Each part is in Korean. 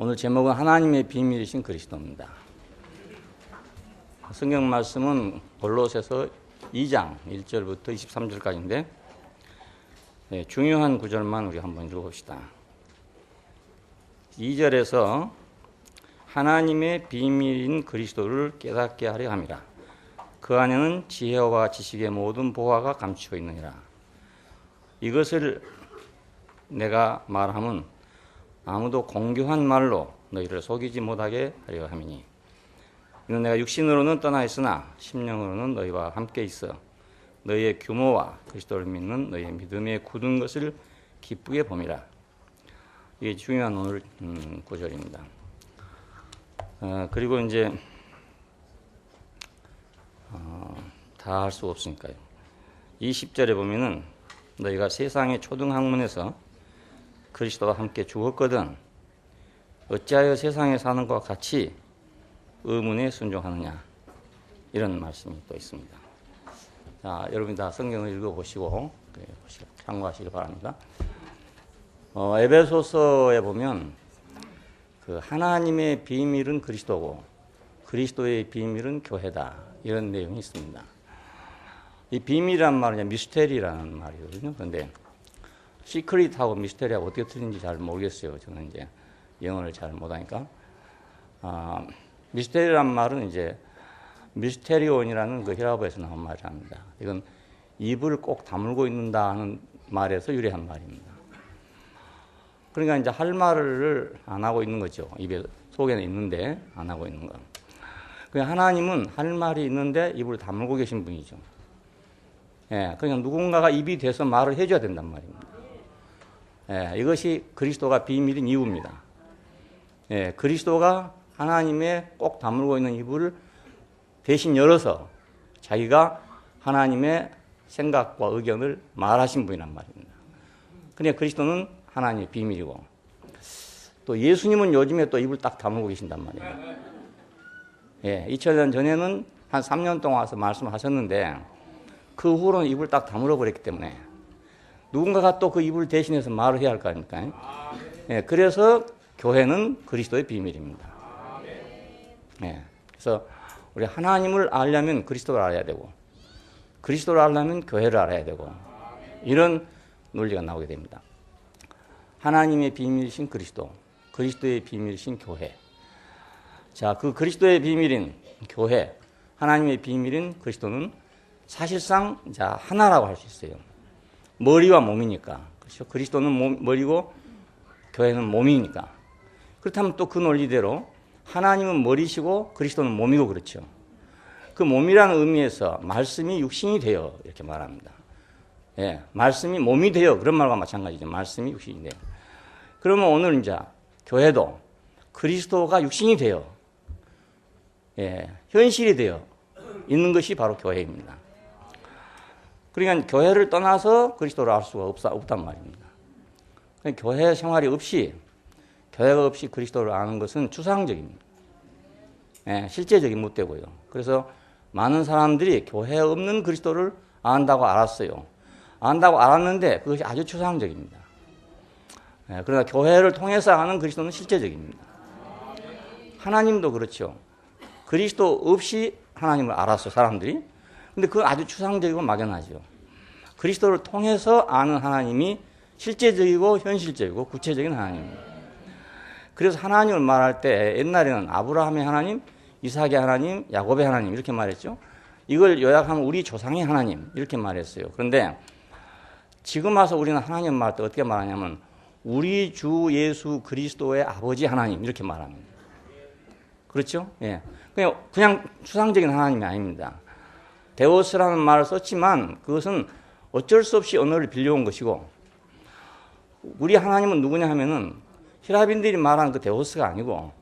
오늘 제목은 하나님의 비밀이신 그리스도입니다. 성경 말씀은 골로새서 2장 1절부터 23절까지인데 중요한 구절만 우리 한번 읽어봅시다. 2절에서 하나님의 비밀인 그리스도를 깨닫게 하려 함이라. 그 안에는 지혜와 지식의 모든 보화가 감추어 있느니라. 이것을 내가 말함은 아무도 공교한 말로 너희를 속이지 못하게 하려 함이니 이는 내가 육신으로는 떠나 있으나 심령으로는 너희와 함께 있어 너희의 규모와 그리스도를 믿는 너희의 믿음에 굳은 것을 기쁘게 봄이라. 이게 중요한 오늘 구절입니다. 그리고 이제 다 할 수 없으니까요. 20절에 보면은 너희가 세상의 초등학문에서 그리스도와 함께 죽었거든 어찌하여 세상에 사는 것과 같이 의문에 순종하느냐, 이런 말씀이 또 있습니다. 자, 여러분 다 성경을 읽어보시고 참고하시기 바랍니다. 에베소서에 보면 그 하나님의 비밀은 그리스도고 그리스도의 비밀은 교회다, 이런 내용이 있습니다. 이 비밀이란 말은 미스테리라는 말이거든요. 그런데 시크릿하고 미스테리하고 어떻게 틀린지 잘 모르겠어요. 저는 이제 영어를 잘 못하니까. 미스테리란 말은 이제 미스테리온이라는 그 히라보에서 나온 말입니다. 이건 입을 꼭 다물고 있는다는 말에서 유래한 말입니다. 그러니까 이제 할 말을 안 하고 있는 거죠. 입에 속에는 있는데 안 하고 있는 거. 그러니까 하나님은 할 말이 있는데 입을 다물고 계신 분이죠. 예, 그러니까 누군가가 입이 돼서 말을 해줘야 된단 말입니다. 예, 이것이 그리스도가 비밀인 이유입니다. 예, 그리스도가 하나님의 꼭 다물고 있는 입을 대신 열어서 자기가 하나님의 생각과 의견을 말하신 분이란 말입니다. 그러니까 그리스도는 하나님의 비밀이고 또 예수님은 요즘에 또 입을 딱 다물고 계신단 말이에요. 예, 2000년 전에는 한 3년 동안 와서 말씀을 하셨는데 그 후로는 입을 딱 다물어 버렸기 때문에 누군가가 또 그 입을 대신해서 말을 해야 할 거 아닙니까? 예, 그래서 교회는 그리스도의 비밀입니다. 예, 그래서 우리 하나님을 알려면 그리스도를 알아야 되고 그리스도를 알려면 교회를 알아야 되고 이런 논리가 나오게 됩니다. 하나님의 비밀이신 그리스도, 그리스도의 비밀이신 교회. 자, 그 그리스도의 비밀인 교회, 하나님의 비밀인 그리스도는 사실상 자 하나라고 할 수 있어요. 머리와 몸이니까. 그렇죠? 그리스도는 머리고 교회는 몸이니까. 그렇다면 또 그 논리대로 하나님은 머리시고 그리스도는 몸이고 그렇죠. 그 몸이라는 의미에서 말씀이 육신이 되어 이렇게 말합니다. 예, 말씀이 몸이 되어 그런 말과 마찬가지죠. 말씀이 육신이 되어. 그러면 오늘 이제 교회도 그리스도가 육신이 되어 예, 현실이 되어 있는 것이 바로 교회입니다. 그러니까 교회를 떠나서 그리스도를 알 수가 없단 말입니다. 그러니까 교회 생활이 없이 교회가 없이 그리스도를 아는 것은 추상적입니다. 예, 실제적이 못 되고요. 그래서 많은 사람들이 교회에 없는 그리스도를 안다고 알았어요. 안다고 알았는데 그것이 아주 추상적입니다. 예, 그러나 교회를 통해서 아는 그리스도는 실제적입니다. 하나님도 그렇죠. 그리스도 없이 하나님을 알았어요, 사람들이. 근데 그건 아주 추상적이고 막연하죠. 그리스도를 통해서 아는 하나님이 실제적이고 현실적이고 구체적인 하나님입니다. 그래서 하나님을 말할 때 옛날에는 아브라함의 하나님, 이삭의 하나님, 야곱의 하나님 이렇게 말했죠. 이걸 요약하면 우리 조상의 하나님 이렇게 말했어요. 그런데 지금 와서 우리는 하나님 말할 때 어떻게 말하냐면 우리 주 예수 그리스도의 아버지 하나님 이렇게 말합니다. 그렇죠? 예. 그냥 추상적인 하나님이 아닙니다. 데오스라는 말을 썼지만 그것은 어쩔 수 없이 언어를 빌려온 것이고 우리 하나님은 누구냐 하면은 히라빈들이 말하는 그 데오스가 아니고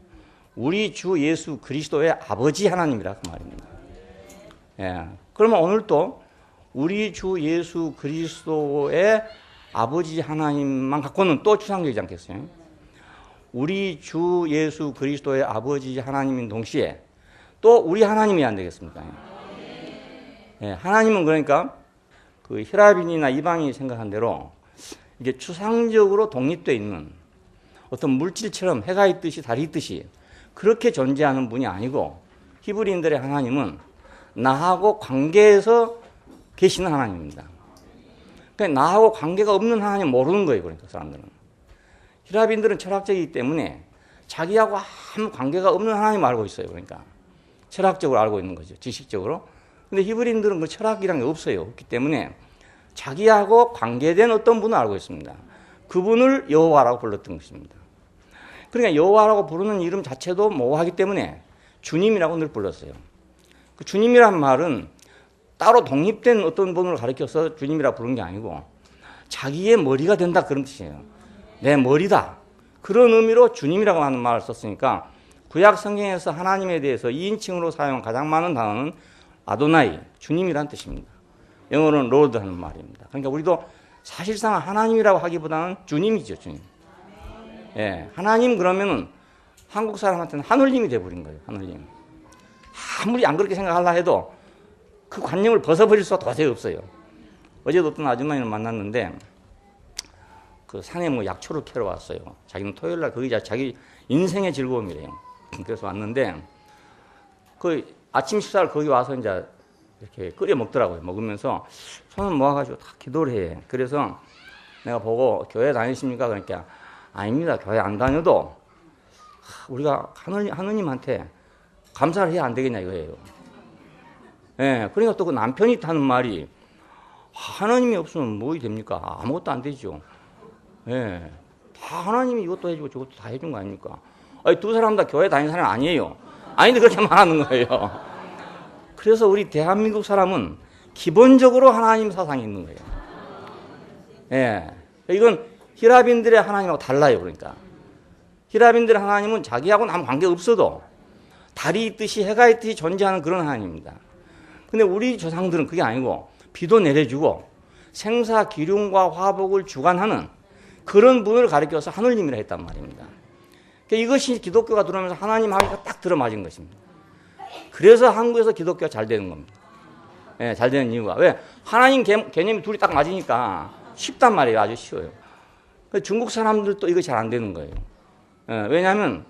우리 주 예수 그리스도의 아버지 하나님이라 그 말입니다. 예. 그러면 오늘 또 우리 주 예수 그리스도의 아버지 하나님만 갖고는 또 추상적이지 않겠어요? 우리 주 예수 그리스도의 아버지 하나님인 동시에 또 우리 하나님이 안 되겠습니까? 예, 하나님은 그러니까 그 히라빈이나 이방인이 생각한 대로 이게 추상적으로 독립되어 있는 어떤 물질처럼 해가 있듯이 달이 있듯이 그렇게 존재하는 분이 아니고 히브리인들의 하나님은 나하고 관계에서 계시는 하나님입니다. 그러니까 나하고 관계가 없는 하나님 모르는 거예요. 그러니까 사람들은. 히라비인들은 철학적이기 때문에 자기하고 아무 관계가 없는 하나님 알고 있어요. 그러니까 철학적으로 알고 있는 거죠. 지식적으로. 근데 히브리인들은 그 철학이란 게 없어요. 없기 때문에 자기하고 관계된 어떤 분을 알고 있습니다. 그분을 여호와라고 불렀던 것입니다. 그러니까 여호와라고 부르는 이름 자체도 모호하기 때문에 주님이라고 늘 불렀어요. 그 주님이란 말은 따로 독립된 어떤 분을 가리켜서 주님이라고 부른 게 아니고 자기의 머리가 된다 그런 뜻이에요. 내 머리다. 그런 의미로 주님이라고 하는 말을 썼으니까 구약 성경에서 하나님에 대해서 2인칭으로 사용한 가장 많은 단어는 아도나이, 주님이란 뜻입니다. 영어로는 로드 하는 말입니다. 그러니까 우리도 사실상 하나님이라고 하기보다는 주님이죠, 주님. 예, 하나님 그러면은 한국 사람한테는 하늘님이 돼버린 거예요, 하늘님. 아무리 안 그렇게 생각하려 해도 그 관념을 벗어버릴 수가 도저히 없어요. 어제도 어떤 아주머니를 만났는데 그 산에 뭐 약초를 캐러 왔어요. 자기는 토요일 날 거기 자기 인생의 즐거움이래요. 그래서 왔는데 그 아침 식사를 거기 와서 이제 이렇게 끓여 먹더라고요. 먹으면서 손을 모아가지고 다 기도를 해. 그래서 내가 보고 교회 다니십니까? 그러니까 아닙니다. 교회 안 다녀도 우리가 하느님한테 감사를 해야 안 되겠냐 이거예요. 예, 그러니까 또 그 남편이 하는 말이 하나님이 없으면 뭐이 됩니까? 아무것도 안 되죠. 예, 다 하나님이 이것도 해주고 저것도 다 해준 거 아닙니까? 아니, 두 사람 다 교회 다니는 사람 아니에요. 아닌데 그렇게 말하는 거예요. 그래서 우리 대한민국 사람은 기본적으로 하나님 사상이 있는 거예요. 예, 이건 히라빈들의 하나님하고 달라요. 그러니까 히라빈들의 하나님은 자기하고는 아무 관계가 없어도 달이 있듯이 해가 있듯이 존재하는 그런 하나님입니다. 근데 우리 조상들은 그게 아니고 비도 내려주고 생사 기륭과 화복을 주관하는 그런 분을 가리켜서 하늘님이라 했단 말입니다. 그러니까 이것이 기독교가 들어오면서 하나님 하기가 딱 들어맞은 것입니다. 그래서 한국에서 기독교가 잘 되는 겁니다. 예, 잘 되는 이유가 왜? 하나님 개념이 둘이 딱 맞으니까 쉽단 말이에요. 아주 쉬워요. 중국 사람들도 이거 잘 안 되는 거예요. 예, 왜냐하면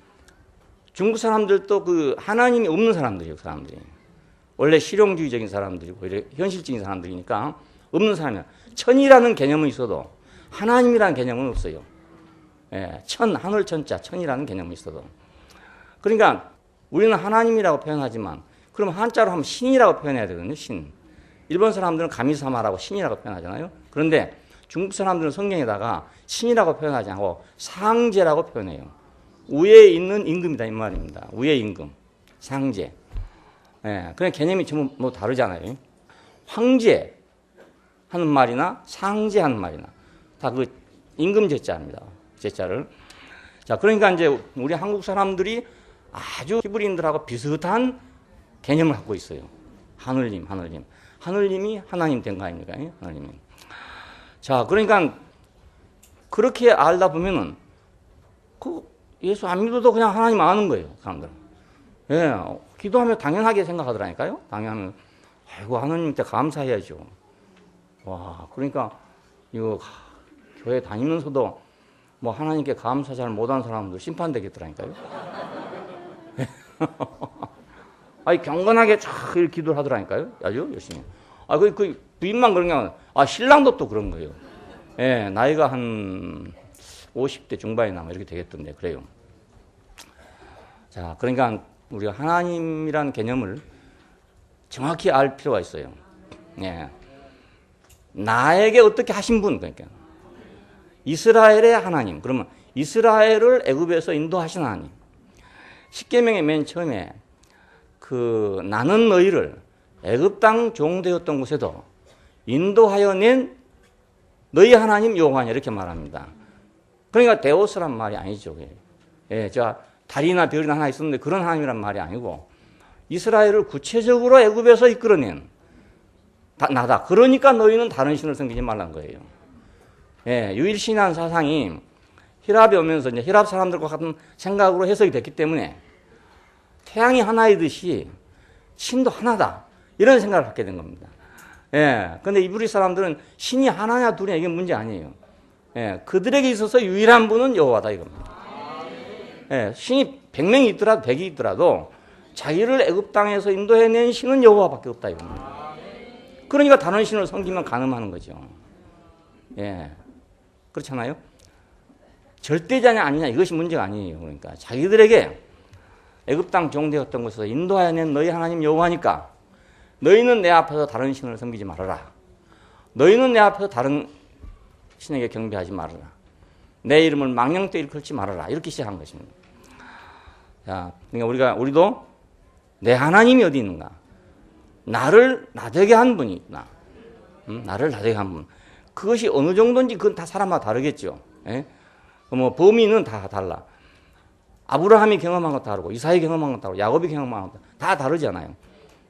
중국 사람들도 그 하나님이 없는 사람들이에요. 그 사람들이. 원래 실용주의적인 사람들이고 현실적인 사람들이니까 없는 사람이야. 천이라는 개념은 있어도 하나님이라는 개념은 없어요. 예, 천, 하늘 천자, 천이라는 개념은 있어도. 그러니까 우리는 하나님이라고 표현하지만 그럼 한자로 하면 신이라고 표현해야 되거든요. 신. 일본 사람들은 가미사마라고 신이라고 표현하잖아요. 그런데 중국 사람들은 성경에다가 신이라고 표현하지 않고 상제라고 표현해요. 위에 있는 임금이다 이 말입니다. 위에 임금, 상제. 예, 그냥 개념이 전부 뭐 다르잖아요. 황제 하는 말이나 상제 하는 말이나 다 그 임금 제자입니다. 제자를. 자, 그러니까 이제 우리 한국 사람들이 아주 히브리인들하고 비슷한 개념을 갖고 있어요. 하늘님, 하늘님. 하늘님이 하나님 된 거 아닙니까? 하늘님이. 자, 그러니까 그렇게 알다 보면은 그 예수 안 믿어도 그냥 하나님 아는 거예요, 사람들은. 예, 기도하면 당연하게 생각하더라니까요. 당연하면 아이고 하나님한테 감사해야죠. 와, 그러니까 이거 교회 다니면서도 뭐 하나님께 감사 잘 못한 사람들 심판되겠더라니까요. 아니 경건하게 쫙 이렇게 기도를 하더라니까요. 아주 열심히. 아, 그 부인만 그런 게 아니라 신랑도 또 그런 거예요. 예, 나이가 한 50대 중반이나 이렇게 되겠던데 그래요. 자, 그러니까 우리가 하나님이라는 개념을 정확히 알 필요가 있어요. 예. 나에게 어떻게 하신 분, 그러니까 이스라엘의 하나님. 그러면 이스라엘을 애굽에서 인도하신 하나님. 십계명의 맨 처음에 그 나는 너희를 애굽 땅 종되었던 곳에도 인도하여 낸 너희 하나님 여호와냐 이렇게 말합니다. 그러니까 데오스란 말이 아니죠. 예, 제가 달이나 별이나 하나 있었는데 그런 하나님이란 말이 아니고 이스라엘을 구체적으로 애굽에서 이끌어낸 나다. 그러니까 너희는 다른 신을 섬기지 말라는 거예요. 예, 유일신이라는 사상이 히랍에 오면서 이제 히랍 사람들과 같은 생각으로 해석이 됐기 때문에 태양이 하나이듯이 신도 하나다. 이런 생각을 갖게 된 겁니다. 예, 근데 이브리 사람들은 신이 하나냐 둘이냐 이게 문제 아니에요. 예, 그들에게 있어서 유일한 분은 여호와다 이겁니다. 예, 신이 100명이 있더라도 100이 있더라도 자기를 애굽 땅에서 인도해낸 신은 여호와밖에 없다 이겁니다. 그러니까 다른 신을 섬기면 간음하는 거죠. 예, 그렇잖아요. 절대자냐 아니냐 이것이 문제가 아니에요. 그러니까 자기들에게 애굽 땅 종되었던 곳에서 인도하여낸 너희 하나님 여호와니까 너희는 내 앞에서 다른 신을 섬기지 말아라. 너희는 내 앞에서 다른 신에게 경배하지 말아라. 내 이름을 망령되이 일컬지 말아라. 이렇게 시작한 것입니다. 자, 그러니까 우리도 내 하나님이 어디 있는가? 나를 나되게 한 분이 있나? 나를 나되게 한 분. 그것이 어느 정도인지 그건 다 사람마다 다르겠죠. 예? 뭐 범위는 다 달라. 아브라함이 경험한 것도 다르고 이삭이 경험한 것도 다르고 야곱이 경험한 것도 다 다르잖아요.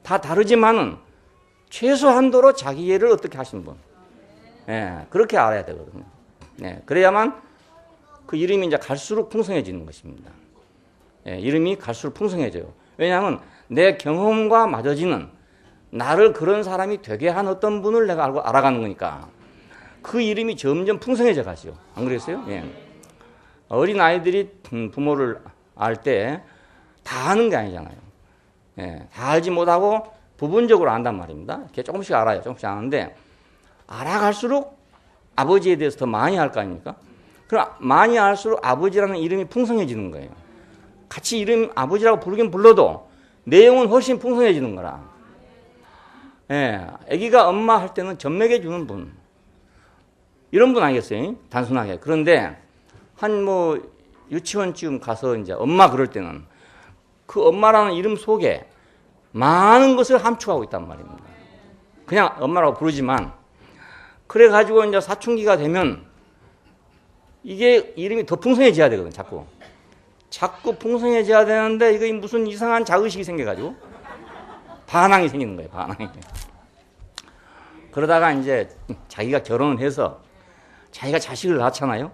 다 다르지만은 최소한도로 자기를 어떻게 하신 분. 예, 그렇게 알아야 되거든요. 예, 그래야만 그 이름이 이제 갈수록 풍성해지는 것입니다. 예, 이름이 갈수록 풍성해져요. 왜냐하면 내 경험과 맞아지는 나를 그런 사람이 되게 한 어떤 분을 내가 알아가는 거니까 그 이름이 점점 풍성해져 가죠. 안 그랬어요? 예. 어린 아이들이 부모를 알 때 다 아는 게 아니잖아요. 예, 다 알지 못하고 부분적으로 안단 말입니다. 이렇게 조금씩 알아요. 조금씩 아는데 알아갈수록 아버지에 대해서 더 많이 알 거 아닙니까? 그럼 많이 알수록 아버지라는 이름이 풍성해지는 거예요. 같이 이름 아버지라고 부르긴 불러도 내용은 훨씬 풍성해지는 거라. 예, 아기가 엄마 할 때는 젖먹여 주는 분. 이런 분 아니겠어요? 단순하게. 그런데 한 뭐 유치원쯤 가서 이제 엄마 그럴 때는 그 엄마라는 이름 속에 많은 것을 함축하고 있단 말입니다. 그냥 엄마라고 부르지만 그래가지고 이제 사춘기가 되면 이게 이름이 더 풍성해져야 되거든, 자꾸 풍성해져야 되는데 이거 무슨 이상한 자의식이 생겨가지고 반항이 생기는 거예요, 반항이. 그러다가 이제 자기가 결혼을 해서 자기가 자식을 낳잖아요.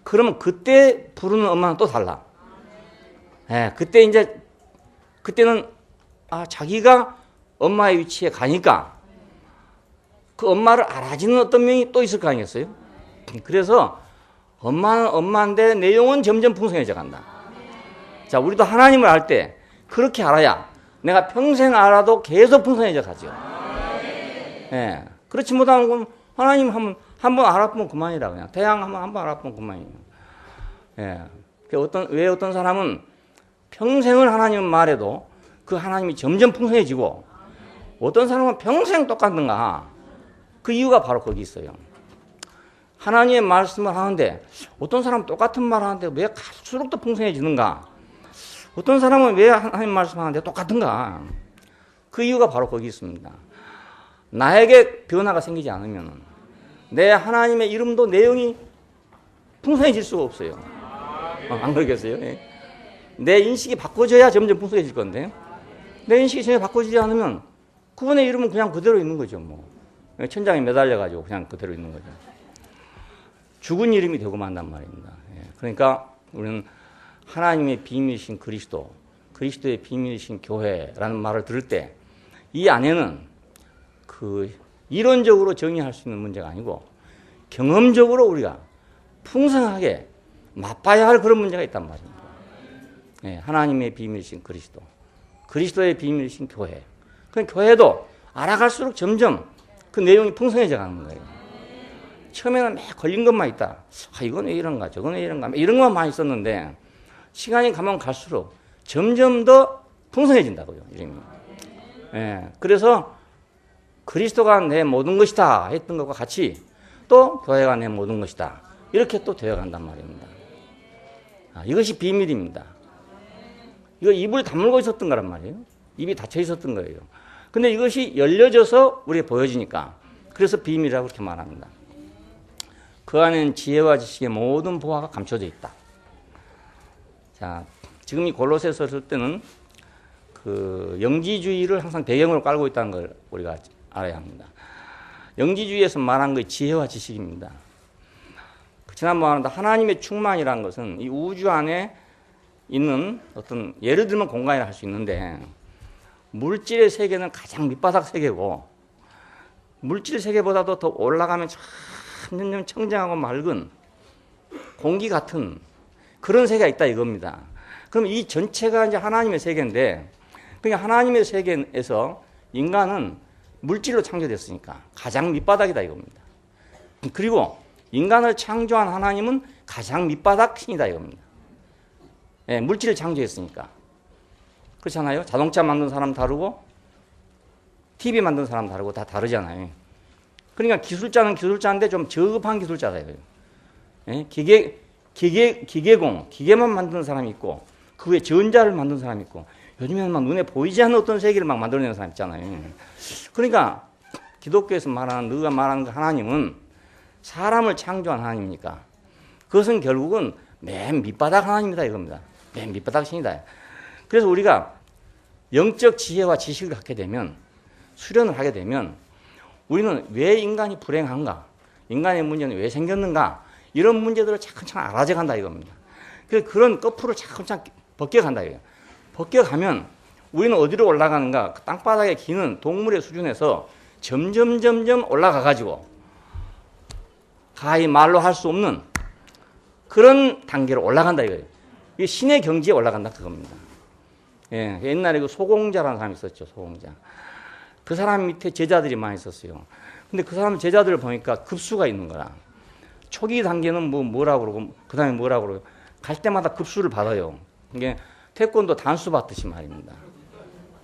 그러면 그때 부르는 엄마는 또 달라. 예, 그때는 자기가 엄마의 위치에 가니까 그 엄마를 알아주는 어떤 명이 또 있을 거 아니겠어요? 그래서 엄마는 엄마인데 내용은 점점 풍성해져 간다. 자, 우리도 하나님을 알 때 그렇게 알아야 내가 평생 알아도 계속 풍성해져 가죠. 예, 그렇지 못하면 하나님 한번 알아보면 그만이라 그냥 태양 한번 알아보면 그만이에요. 예, 왜 어떤 사람은 평생을 하나님 말해도 그 하나님이 점점 풍성해지고 어떤 사람은 평생 똑같은가? 그 이유가 바로 거기 있어요. 하나님의 말씀을 하는데 어떤 사람은 똑같은 말 하는데 왜 갈수록 더 풍성해지는가? 어떤 사람은 왜 하나님 말씀하는데 똑같은가? 그 이유가 바로 거기 있습니다. 나에게 변화가 생기지 않으면 내 하나님의 이름도 내용이 풍성해질 수가 없어요. 안 그러겠어요? 예. 내 인식이 바꿔져야 점점 풍성해질 건데 내 인식이 전혀 바꿔지지 않으면 그분의 이름은 그냥 그대로 있는 거죠. 뭐 천장에 매달려가지고 그냥 그대로 있는 거죠. 죽은 이름이 되고 만단 말입니다. 예. 그러니까 우리는 하나님의 비밀이신 그리스도의 비밀이신 교회라는 말을 들을 때 이 안에는 그 이론적으로 정의할 수 있는 문제가 아니고 경험적으로 우리가 풍성하게 맛봐야 할 그런 문제가 있단 말입니다. 예, 하나님의 비밀이신 그리스도의 비밀이신 교회. 그 교회도 알아갈수록 점점 그 내용이 풍성해져 가는 거예요. 처음에는 막 걸린 것만 있다. 이건 왜 이런가, 저건 왜 이런가, 이런 것만 많이 썼는데 시간이 가면 갈수록 점점 더 풍성해진다고요, 이름이. 예, 그래서 그리스도가 내 모든 것이다 했던 것과 같이 또 교회가 내 모든 것이다. 이렇게 또 되어간단 말입니다. 이것이 비밀입니다. 이거 입을 다물고 있었던 거란 말이에요. 입이 닫혀 있었던 거예요. 근데 이것이 열려져서 우리에게 보여지니까 그래서 비밀이라고 그렇게 말합니다. 그 안에는 지혜와 지식의 모든 보화가 감춰져 있다. 자, 지금 이 골로새서 쓸 때는 그 영지주의를 항상 배경으로 깔고 있다는 걸 우리가 알아야 합니다. 영지주의에서 말한 것이 지혜와 지식입니다. 지난번에 하나님의 충만이라는 것은 이 우주 안에 있는 어떤 예를 들면 공간이라 할 수 있는데 물질의 세계는 가장 밑바닥 세계고 물질 세계보다도 더 올라가면 점점 청정하고 맑은 공기 같은 그런 세계가 있다 이겁니다. 그럼 이 전체가 이제 하나님의 세계인데, 그러니까 하나님의 세계에서 인간은 물질로 창조됐으니까 가장 밑바닥이다 이겁니다. 그리고 인간을 창조한 하나님은 가장 밑바닥 신이다 이겁니다. 예, 물질을 창조했으니까. 그렇잖아요. 자동차 만든 사람 다르고 TV 만든 사람 다르고 다 다르잖아요. 그러니까 기술자는 기술자인데 좀 저급한 기술자다 이거예요. 예? 기계공, 기계만 만드는 사람이 있고 그 외에 전자를 만드는 사람이 있고 요즘에는 막 눈에 보이지 않는 어떤 세계를 막 만들어내는 사람 있잖아요. 그러니까 기독교에서 말하는 너가 말하는 그 하나님은 사람을 창조한 하나님이니까 그것은 결국은 맨 밑바닥 하나님이다 이겁니다. 맨 밑바닥 신이다. 그래서 우리가 영적 지혜와 지식을 갖게 되면 수련을 하게 되면 우리는 왜 인간이 불행한가? 인간의 문제는 왜 생겼는가? 이런 문제들을 차근차근 알아져 간다 이겁니다. 그래서 그런 거풀을 차근차근 벗겨간다 이거예요. 벗겨가면 우리는 어디로 올라가는가? 땅바닥에 기는 동물의 수준에서 점점 올라가가지고 가히 말로 할 수 없는 그런 단계로 올라간다 이거예요. 이게 신의 경지에 올라간다 그겁니다. 예, 옛날에 그 소공자라는 사람이 있었죠. 소공자. 그 사람 밑에 제자들이 많이 있었어요. 근데 그 사람 제자들을 보니까 급수가 있는 거야. 초기 단계는 뭐라고 그러고 그 다음에 뭐라고 그러고 갈 때마다 급수를 받아요. 이게 태권도 단수 받듯이 말입니다.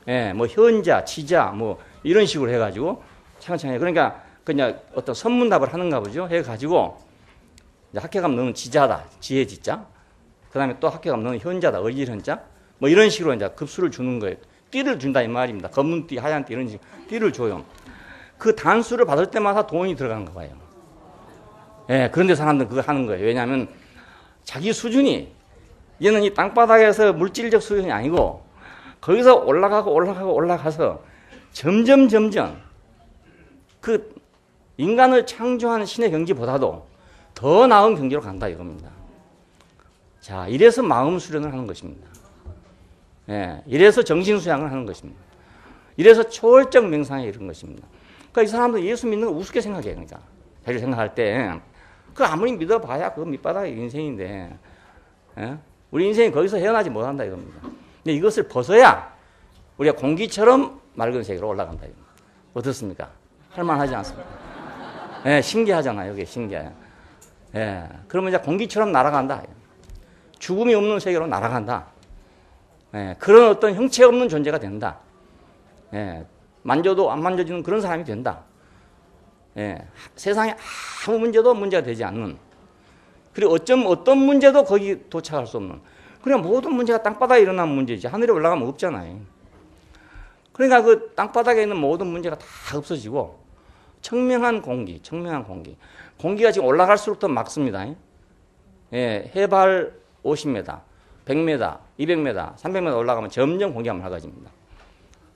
예, 뭐 현자, 지자 뭐 이런 식으로 해가지고 차근차근 그러니까 그냥 어떤 선문답을 하는가 보죠. 해가지고 이제 학교 가면 너는 지자다, 지혜 지자. 그 다음에 또 학교 가면 너는 현자다, 의질 현자. 뭐 이런 식으로 이제 급수를 주는 거예요. 띠를 준다 이 말입니다. 검은 띠, 하얀 띠 이런 식으로 띠를 줘요. 그 단수를 받을 때마다 돈이 들어가는 거예요. 예, 그런데 사람들은 그거 하는 거예요. 왜냐하면 자기 수준이 얘는 이 땅바닥에서 물질적 수준이 아니고 거기서 올라가서 점점 그 인간을 창조한 신의 경지보다도 더 나은 경지로 간다 이겁니다. 자, 이래서 마음 수련을 하는 것입니다. 예, 이래서 정신 수양을 하는 것입니다. 이래서 초월적 명상에 이른 것입니다. 그러니까 이 사람들 예수 믿는 거 우습게 생각해요. 그러니까 자기를 생각할 때 그 아무리 믿어봐야 그거 밑바닥의 인생인데 예? 우리 인생이 거기서 헤어나지 못한다 이겁니다. 근데 이것을 벗어야 우리가 공기처럼 맑은 세계로 올라간다 이겁니다. 어떻습니까? 할만하지 않습니까? 예, 신기하잖아요. 이게 신기해요. 예, 그러면 이제 공기처럼 날아간다. 죽음이 없는 세계로 날아간다. 예, 그런 어떤 형체 없는 존재가 된다. 예, 만져도 안 만져지는 그런 사람이 된다. 예, 세상에 아무 문제도 문제가 되지 않는. 그리고 어떤 문제도 거기 도착할 수 없는. 그냥 모든 문제가 땅바닥에 일어나는 문제지. 하늘에 올라가면 없잖아요. 그러니까 그 땅바닥에 있는 모든 문제가 다 없어지고 청명한 공기. 공기가 지금 올라갈수록 더 맑습니다. 예, 해발 50m, 100m, 200m, 300m 올라가면 점점 공기가 맑아집니다.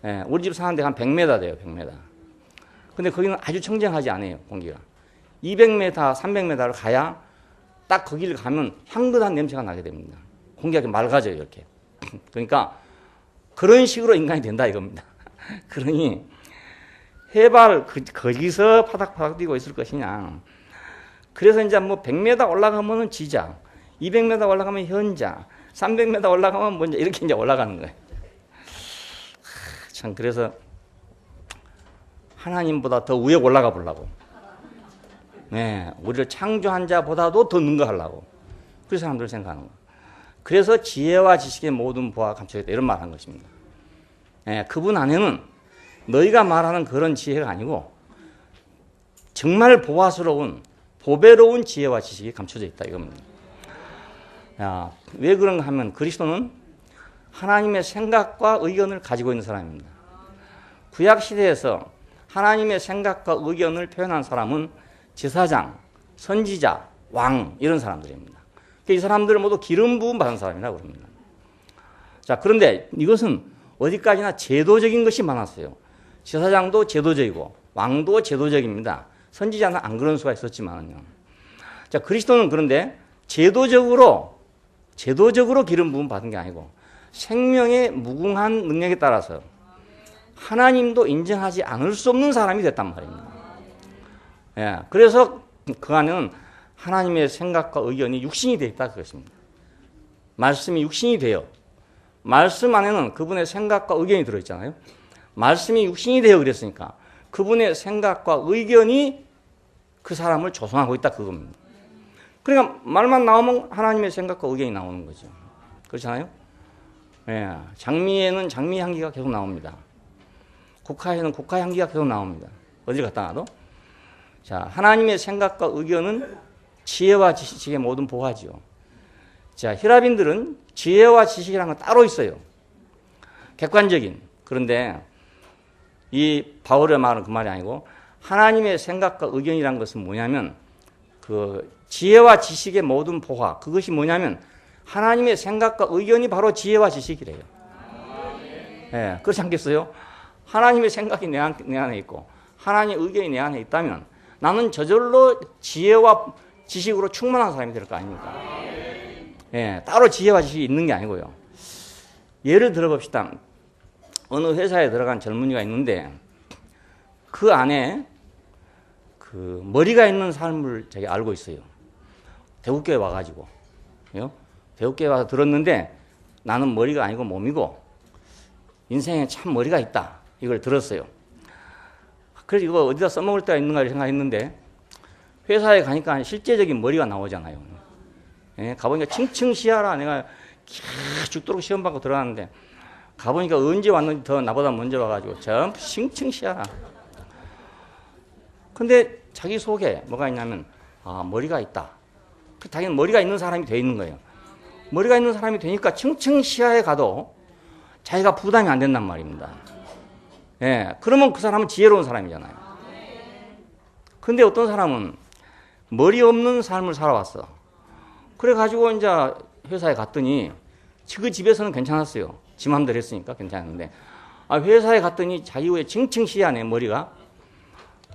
예, 우리 집 사는데 한 100m 돼요, 100m. 근데 거기는 아주 청정하지 않아요, 공기가. 200m, 300m를 가야 딱 거기를 가면 향긋한 냄새가 나게 됩니다. 공기가 이렇게 맑아져요, 이렇게. 그러니까 그런 식으로 인간이 된다 이겁니다. 그러니 해발 거기서 파닥파닥 뛰고 있을 것이냐. 그래서 이제 뭐 100m 올라가면은 지자, 200m 올라가면 현자, 300m 올라가면 뭐 이렇게 이제 올라가는 거예요. 참 그래서 하나님보다 더 위에 올라가 보려고. 네, 우리를 창조한 자보다도 더 능가하려고. 그 사람들 생각하는 거. 그래서 지혜와 지식의 모든 보화가 감춰있다 이런 말을 한 것입니다. 네, 그분 안에는 너희가 말하는 그런 지혜가 아니고 정말 보화스러운 보배로운 지혜와 지식이 감춰져 있다 이겁니다. 야, 왜 그런가 하면 그리스도는 하나님의 생각과 의견을 가지고 있는 사람입니다. 구약 시대에서 하나님의 생각과 의견을 표현한 사람은 제사장, 선지자, 왕 이런 사람들입니다. 이 사람들을 모두 기름 부음 받은 사람이라고 그럽니다. 자, 그런데 이것은 어디까지나 제도적인 것이 많았어요. 제사장도 제도적이고 왕도 제도적입니다. 선지자는 안 그런 수가 있었지만요. 자, 그리스도는 그런데 제도적으로 기름 부음 받은 게 아니고 생명의 무궁한 능력에 따라서 하나님도 인정하지 않을 수 없는 사람이 됐단 말입니다. 예, 그래서 그 안에는 하나님의 생각과 의견이 육신이 되어 있다 그것입니다. 말씀이 육신이 돼요. 말씀 안에는 그분의 생각과 의견이 들어있잖아요. 말씀이 육신이 되어 그랬으니까 그분의 생각과 의견이 그 사람을 조성하고 있다 그겁니다. 그러니까 말만 나오면 하나님의 생각과 의견이 나오는 거죠. 그렇잖아요. 예, 장미에는 장미 향기가 계속 나옵니다. 국화에는 국화 향기가 계속 나옵니다. 어딜 갔다 놔도. 자, 하나님의 생각과 의견은 지혜와 지식의 모든 보화지요. 자, 히라빈들은 지혜와 지식이라는 건 따로 있어요. 객관적인. 그런데 이 바울의 말은 그 말이 아니고 하나님의 생각과 의견이라는 것은 뭐냐면 그 지혜와 지식의 모든 보화. 그것이 뭐냐면 하나님의 생각과 의견이 바로 지혜와 지식이래요. 예, 그렇지 않겠어요? 하나님의 생각이 내 안에 있고 하나님의 의견이 내 안에 있다면 나는 저절로 지혜와 지식으로 충만한 사람이 될 거 아닙니까? 예, 따로 지혜와 지식이 있는 게 아니고요. 예를 들어봅시다. 어느 회사에 들어간 젊은이가 있는데 그 안에 그 머리가 있는 삶을 자기 알고 있어요. 대구교회 와가지고. 대구교회 와서 들었는데 나는 머리가 아니고 몸이고 인생에 참 머리가 있다. 이걸 들었어요. 그래서 이거 어디다 써먹을 때가 있는가 생각했는데 회사에 가니까 실제적인 머리가 나오잖아요. 예, 가보니까 층층시야라 내가 죽도록 시험 받고 들어갔는데 가보니까 언제 왔는지 더 나보다 먼저 와가지고 전부 층층시야라. 근데 자기 속에 뭐가 있냐면 머리가 있다. 자기는 머리가 있는 사람이 돼 있는 거예요. 머리가 있는 사람이 되니까 층층시야에 가도 자기가 부담이 안 된단 말입니다. 예, 그러면 그 사람은 지혜로운 사람이잖아요. 근데 어떤 사람은 머리 없는 삶을 살아왔어. 그래가지고 이제 회사에 갔더니 그 집에서는 괜찮았어요. 지 맘대로 했으니까 괜찮은데 회사에 갔더니 자기 후에 층층시야네 머리가.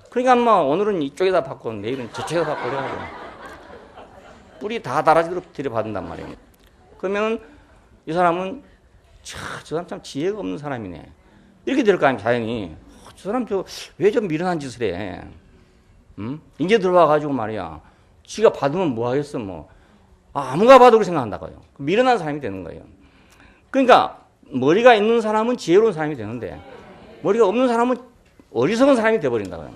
그러니까 뭐 오늘은 이쪽에다 받고 내일은 저쪽에다 받고 그래가지고 뿔이 다 달아지도록 들여받는단 말이에요. 그러면 이 사람은 저 사람 참 지혜가 없는 사람이네. 이렇게 될 거 아니에요, 자연히. 저 사람 왜 좀 미련한 짓을 해? 이제 들어와가지고 말이야. 지가 받으면 뭐 하겠어, 뭐. 아무가 봐도 그렇게 생각한다고요. 미련한 사람이 되는 거예요. 그러니까 머리가 있는 사람은 지혜로운 사람이 되는데 머리가 없는 사람은 어리석은 사람이 돼버린다고요.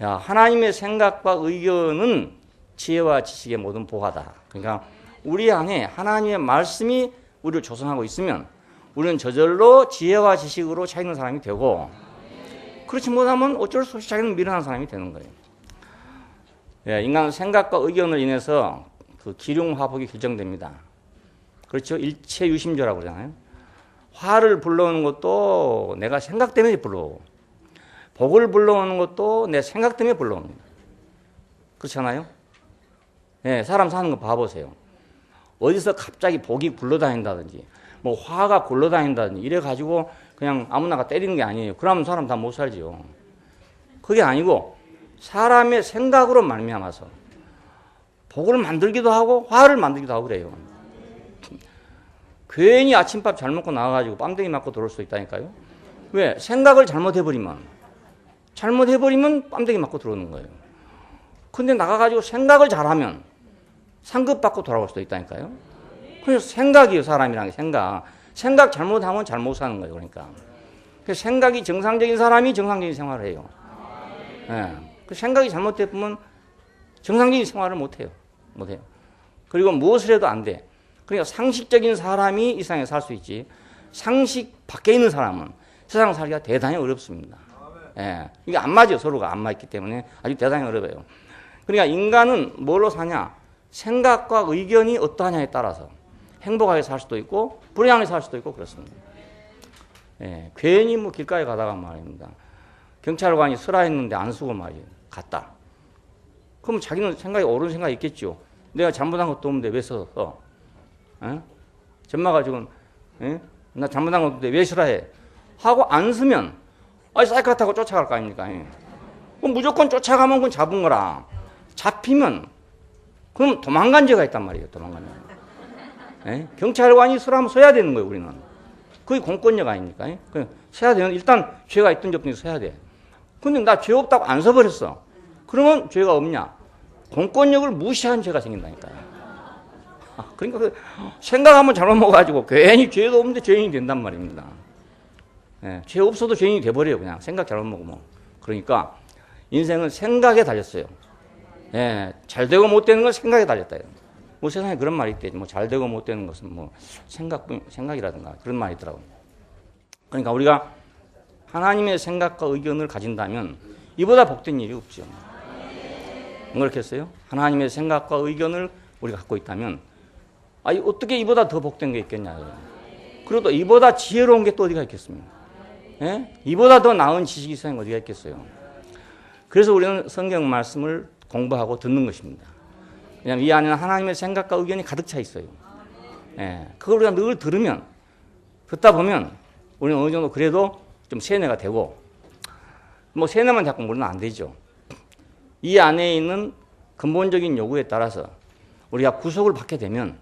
야, 하나님의 생각과 의견은 지혜와 지식의 모든 보화다. 그러니까 우리 안에 하나님의 말씀이 우리를 조성하고 있으면 우리는 저절로 지혜와 지식으로 차 있는 사람이 되고 그렇지 못하면 어쩔 수 없이 자기는 미련한 사람이 되는 거예요. 예, 인간은 생각과 의견을 인해서 그 기륭화복이 결정됩니다. 그렇죠? 일체유심조라고 그러잖아요. 화를 불러오는 것도 내가 생각 때문에 불러오고 복을 불러오는 것도 내 생각 때문에 불러옵니다. 그렇잖아요? 예, 사람 사는 거 봐보세요. 어디서 갑자기 복이 굴러다닌다든지 뭐 화가 굴러다닌다든지 이래가지고 그냥 아무나가 때리는 게 아니에요. 그러면 사람 다 못 살지요. 그게 아니고 사람의 생각으로 말미암아서 복을 만들기도 하고 화를 만들기도 하고 그래요. 괜히 아침밥 잘 먹고 나와가지고 빰댕이 맞고 들어올 수 있다니까요. 왜? 생각을 잘못해버리면 빰댕이 맞고 들어오는 거예요. 근데 나가가지고 생각을 잘하면 상급 받고 돌아올 수도 있다니까요. 그래서 생각이에요, 사람이란 게 생각. 생각 잘못하면 잘못 사는 거예요, 그러니까. 그래서 생각이 정상적인 사람이 정상적인 생활을 해요. 예. 그 생각이 잘못되면 정상적인 생활을 못해요. 그리고 무엇을 해도 안 돼. 그러니까 상식적인 사람이 이 세상에 살 수 있지. 상식 밖에 있는 사람은 세상 살기가 대단히 어렵습니다. 예. 이게 안 맞아요. 서로가 안 맞기 때문에 아주 대단히 어려워요. 그러니까 인간은 뭘로 사냐? 생각과 의견이 어떠하냐에 따라서 행복하게 살 수도 있고 불행하게 살 수도 있고 그렇습니다. 예. 괜히 뭐 길가에 가다가 말입니다. 경찰관이 쓰라 했는데 안 쓰고 말이에요. 갔다. 그럼 자기는 생각이 옳은 생각이 있겠죠. 내가 잘못한 것도 없는데 왜 써? 전마가 지금 나 잘못한 것도 없는데 왜 쓰라 해? 하고 안 쓰면 사이코 타고 쫓아갈 거 아닙니까? 그럼 무조건 쫓아가면 그건 잡은 거라. 잡히면 그럼 도망간 죄가 있단 말이에요. 도망간 죄. 경찰관이 쓰라면 써야 되는 거예요. 우리는. 그게 공권력 아닙니까? 써야 되는 일단 죄가 있든지 없든지 써야 돼. 근데 나 죄 없다고 안 써버렸어. 그러면 죄가 없냐? 공권력을 무시한 죄가 생긴다니까요. 그러니까 생각하면 잘못 먹어가지고 괜히 죄도 없는데 죄인이 된단 말입니다. 예, 죄 없어도 죄인이 돼버려요. 그냥 생각 잘못 먹으면. 그러니까 인생은 생각에 달렸어요. 예, 잘 되고 못 되는 건 생각에 달렸다. 뭐 세상에 그런 말이 있대. 뭐 잘 되고 못 되는 것은 뭐 생각이라든가 그런 말이 있더라고요. 그러니까 우리가 하나님의 생각과 의견을 가진다면 이보다 복된 일이 없죠. 안 그렇겠어요? 하나님의 생각과 의견을 우리가 갖고 있다면 어떻게 이보다 더 복된 게 있겠냐. 그리고 또 이보다 지혜로운 게 또 어디가 있겠습니까? 예? 이보다 더 나은 지식이 세상에 어디가 있겠어요? 그래서 우리는 성경 말씀을 공부하고 듣는 것입니다. 왜냐하면 이 안에는 하나님의 생각과 의견이 가득 차 있어요. 예, 그걸 우리가 늘 듣다 보면 우리는 어느 정도 그래도 좀 세뇌가 되고, 뭐 세뇌만 자꾸 물으면 안 되죠. 이 안에 있는 근본적인 요구에 따라서 우리가 구속을 받게 되면,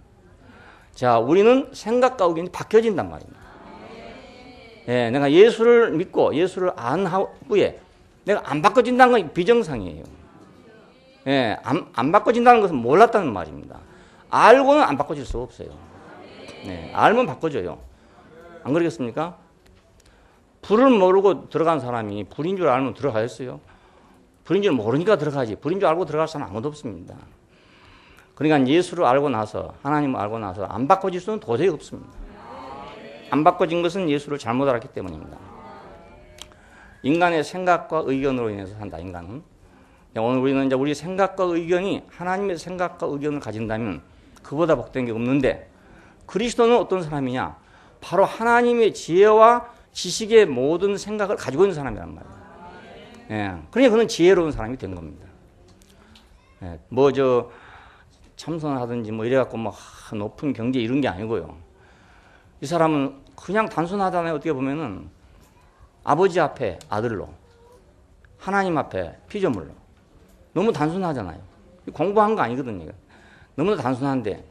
자, 우리는 생각과 의견이 바뀌어진단 말입니다. 예, 내가 예수를 믿고 예수를 안 후에 내가 안 바꿔진다는 건 비정상이에요. 예, 안 바꿔진다는 것은 몰랐다는 말입니다. 알고는 안 바꿔질 수가 없어요. 예, 알면 바꿔져요. 안 그러겠습니까? 불을 모르고 들어간 사람이 불인 줄 알면 들어가겠어요? 불인 줄 모르니까 들어가지. 불인 줄 알고 들어갈 사람 아무도 없습니다. 그러니까 예수를 알고 나서, 하나님을 알고 나서 안 바꿔질 수는 도저히 없습니다. 안 바꿔진 것은 예수를 잘못 알았기 때문입니다. 인간의 생각과 의견으로 인해서 산다, 인간은. 오늘 우리는 이제 우리 생각과 의견이 하나님의 생각과 의견을 가진다면 그보다 복된 게 없는데, 그리스도는 어떤 사람이냐? 바로 하나님의 지혜와 지식의 모든 생각을 가지고 있는 사람이란 말이에요. 예, 그러니까 그는 지혜로운 사람이 된 겁니다. 예, 참선하든지 이래갖고 높은 경제 이런 게 아니고요. 이 사람은 그냥 단순하잖아요. 어떻게 보면은 아버지 앞에 아들로, 하나님 앞에 피조물로. 너무 단순하잖아요. 공부한 거 아니거든요. 너무 단순한데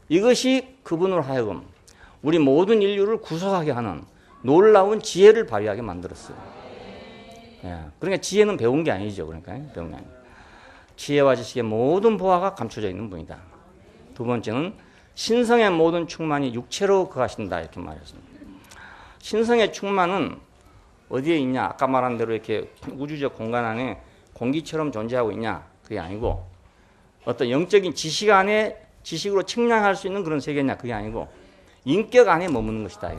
이것이 그분으로 하여금 우리 모든 인류를 구속하게 하는 놀라운 지혜를 발휘하게 만들었어요. 예, 그러니까 지혜는 배운 게 아니죠. 그러니까 배운 게 아니에요. 지혜와 지식의 모든 보화가 감춰져 있는 분이다. 두 번째는 신성의 모든 충만이 육체로 거하신다, 이렇게 말했습니다. 신성의 충만은 어디에 있냐? 아까 말한 대로 이렇게 우주적 공간 안에 공기처럼 존재하고 있냐? 그게 아니고 어떤 영적인 지식 안에 지식으로 측량할 수 있는 그런 세계냐? 그게 아니고 인격 안에 머무는 것이다.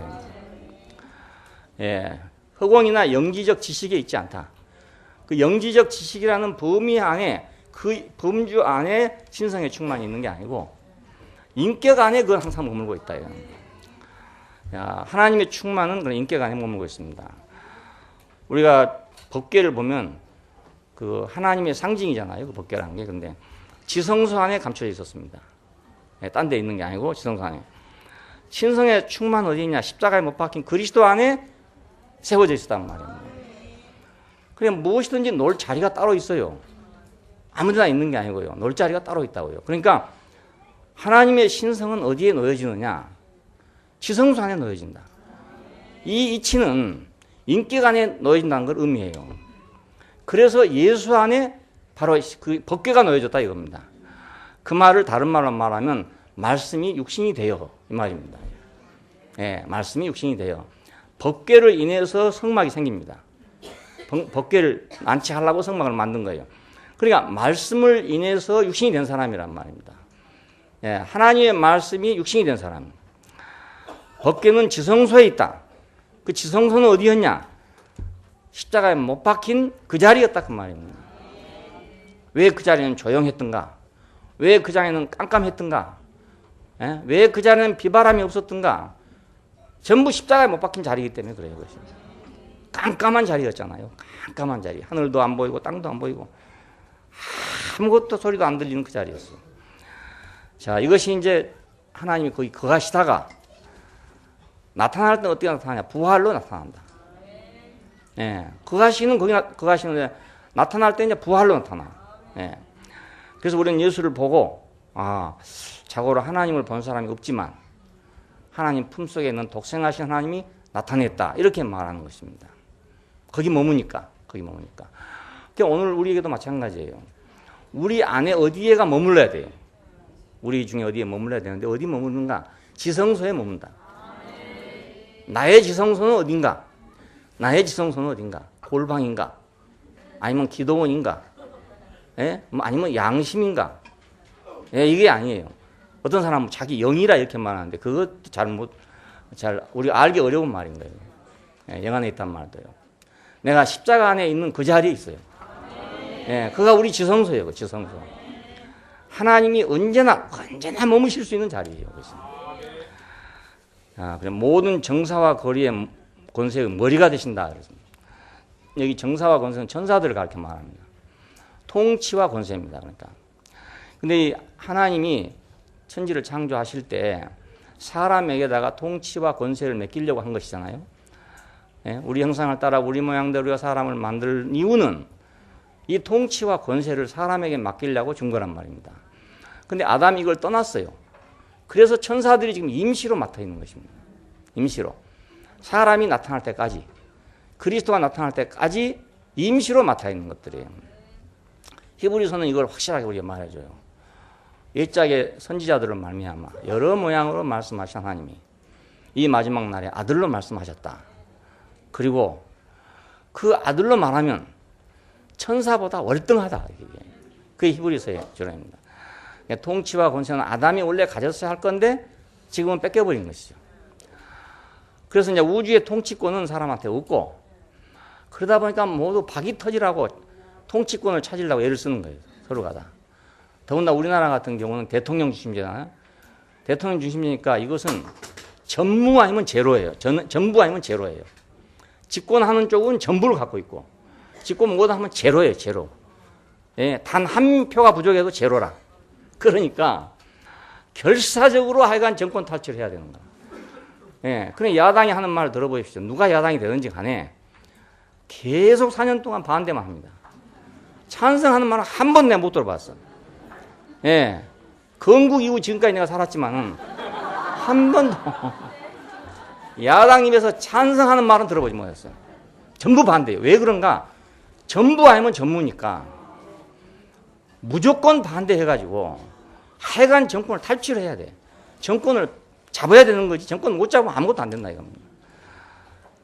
예, 허공이나 영지적 지식에 있지 않다. 그 영지적 지식이라는 범위 안에, 그 범주 안에 신성의 충만이 있는 게 아니고 인격 안에 그걸 항상 머물고 있다. 야, 하나님의 충만은 그런 인격 안에 머물고 있습니다. 우리가 법궤를 보면 그 하나님의 상징이잖아요. 그 법궤라는 게. 근데 지성소 안에 감춰져 있었습니다. 예, 딴 데 있는 게 아니고 지성소 안에. 신성의 충만 어디 있냐? 십자가에 못 박힌 그리스도 안에 세워져 있었단 말입니다. 그냥 무엇이든지 놀 자리가 따로 있어요. 아무데나 있는 게 아니고요. 놀 자리가 따로 있다고요. 그러니까 하나님의 신성은 어디에 놓여지느냐? 지성소 안에 놓여진다. 이 이치는 인격 안에 놓여진다는 걸 의미해요. 그래서 예수 안에 바로 그 법궤가 놓여졌다 이겁니다. 그 말을 다른 말로 말하면 말씀이 육신이 되어, 이 말입니다. 예, 말씀이 육신이 되어 법궤를 인해서 성막이 생깁니다. 법궤를 안치하려고 성막을 만든 거예요. 그러니까 말씀을 인해서 육신이 된 사람이란 말입니다. 예, 하나님의 말씀이 육신이 된 사람. 법궤는 지성소에 있다. 그 지성소는 어디였냐? 십자가에 못 박힌 그 자리였다 그 말입니다. 왜 그 자리는 조용했던가? 왜 그 자리는 깜깜했던가? 예? 왜 그 자리는 비바람이 없었던가? 전부 십자가에 못 박힌 자리이기 때문에 그래요. 그것이. 깜깜한 자리였잖아요. 깜깜한 자리. 하늘도 안 보이고 땅도 안 보이고 아무것도 소리도 안 들리는 그 자리였어요. 자, 이것이 이제 하나님이 거기 거하시다가 나타날 때는 어떻게 나타나냐? 부활로 나타난다. 예, 거하시는 거기 거하시는데 나타날 때 이제 부활로 나타나. 예. 그래서 우리는 예수를 보고 자고로 하나님을 본 사람이 없지만 하나님 품속에 있는 독생하신 하나님이 나타냈다. 이렇게 말하는 것입니다. 거기 머무니까. 그러니까 오늘 우리에게도 마찬가지예요. 우리 안에 어디에가 머물러야 돼요. 우리 중에 어디에 머물러야 되는데 어디 머무르는가? 지성소에 머문다. 나의 지성소는 어딘가? 나의 지성소는 어딘가? 골방인가? 아니면 기도원인가? 예? 뭐 아니면 양심인가? 예, 이게 아니에요. 어떤 사람은 자기 영이라 이렇게 말하는데 그것 우리가 알기 어려운 말인 거예요. 예, 영 안에 있단 말도요. 내가 십자가 안에 있는 그 자리에 있어요. 예, 그가 우리 지성소예요. 그 지성소. 하나님이 언제나 머무실 수 있는 자리예요. 그래서 모든 정사와 거리의 권세의 머리가 되신다. 여기 정사와 권세는 천사들을 가르쳐 말합니다. 통치와 권세입니다. 그러니까. 근데 하나님이 천지를 창조하실 때 사람에게다가 통치와 권세를 맡기려고 한 것이잖아요. 예? 우리 형상을 따라 우리 모양대로 사람을 만들 이유는 이 통치와 권세를 사람에게 맡기려고 준 거란 말입니다. 근데 아담이 이걸 떠났어요. 그래서 천사들이 지금 임시로 맡아 있는 것입니다. 임시로. 사람이 나타날 때까지, 그리스도가 나타날 때까지 임시로 맡아 있는 것들이에요. 히브리서는 이걸 확실하게 우리가 말해줘요. 옛적의 선지자들을 말미암아 여러 모양으로 말씀하신 하나님이 이 마지막 날에 아들로 말씀하셨다. 그리고 그 아들로 말하면 천사보다 월등하다. 그게 히브리서의 주장입니다. 통치와 권세는 아담이 원래 가졌어야 할 건데 지금은 뺏겨버린 것이죠. 그래서 이제 우주의 통치권은 사람한테 없고 그러다 보니까 모두 박이 터지라고 통치권을 찾으려고 애를 쓰는 거예요. 서로가 다. 더군다나 우리나라 같은 경우는 대통령 중심제잖아요. 대통령 중심제니까 이것은 전무 아니면 제로예요. 전부 아니면 제로예요. 집권하는 쪽은 전부를 갖고 있고 집권 못하면 제로예요. 제로. 예, 단 한 표가 부족해도 제로라. 그러니까 결사적으로 하여간 정권 탈취를 해야 되는 거야. 예, 그래 야당이 하는 말을 들어보십시오. 누가 야당이 되든지 간에 계속 4년 동안 반대만 합니다. 찬성하는 말은 한 번 내가 못 들어봤어. 예, 건국 이후 지금까지 내가 살았지만은 한 번도 야당 입에서 찬성하는 말은 들어보지 못했어요. 전부 반대예요. 왜 그런가? 전부 아니면 전무니까 무조건 반대해가지고 하여간 정권을 탈취를 해야 돼. 정권을 잡아야 되는 거지. 정권을 못 잡으면 아무것도 안 된다 이겁니다.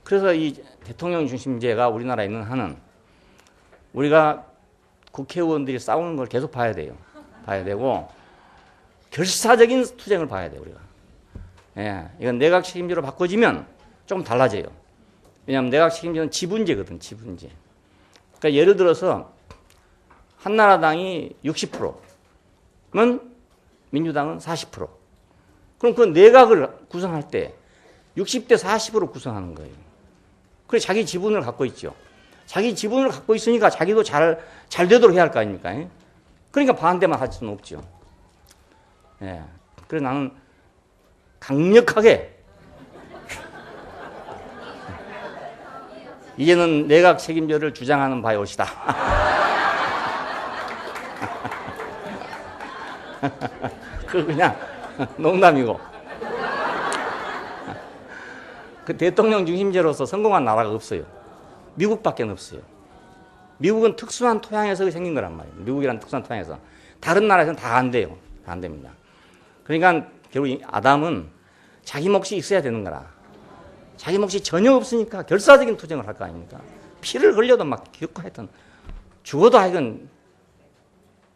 그래서 이 대통령 중심제가 우리나라에 있는 한은 우리가 국회의원들이 싸우는 걸 계속 봐야 돼요. 봐야 되고 결사적인 투쟁을 봐야 돼요. 우리가. 예, 이건 내각 책임제로 바꿔지면 조금 달라져요. 왜냐하면 내각 책임제는 지분제거든. 지분제. 그러니까 예를 들어서 한나라당이 60%면 민주당은 40%. 그럼 그 내각을 구성할 때 60대 40으로 구성하는 거예요. 그래 자기 지분을 갖고 있죠. 자기 지분을 갖고 있으니까 자기도 잘 되도록 해야 할 거 아닙니까? 그러니까 반대만 할 수는 없죠. 예. 그래서 나는 강력하게 이제는 내각 책임제를 주장하는 바의 옷이다. 그 그냥 농담이고. 그 대통령 중심제로서 성공한 나라가 없어요. 미국밖에 없어요. 미국은 특수한 토양에서 생긴 거란 말이에요. 미국이란 특수한 토양에서. 다른 나라에서는 다 안 돼요. 다 안 됩니다. 그러니까 결국 아담은 자기 몫이 있어야 되는 거라. 자기 몫이 전혀 없으니까 결사적인 투쟁을 할 거 아닙니까? 피를 흘려도 막 겪고 했던 죽어도 하여간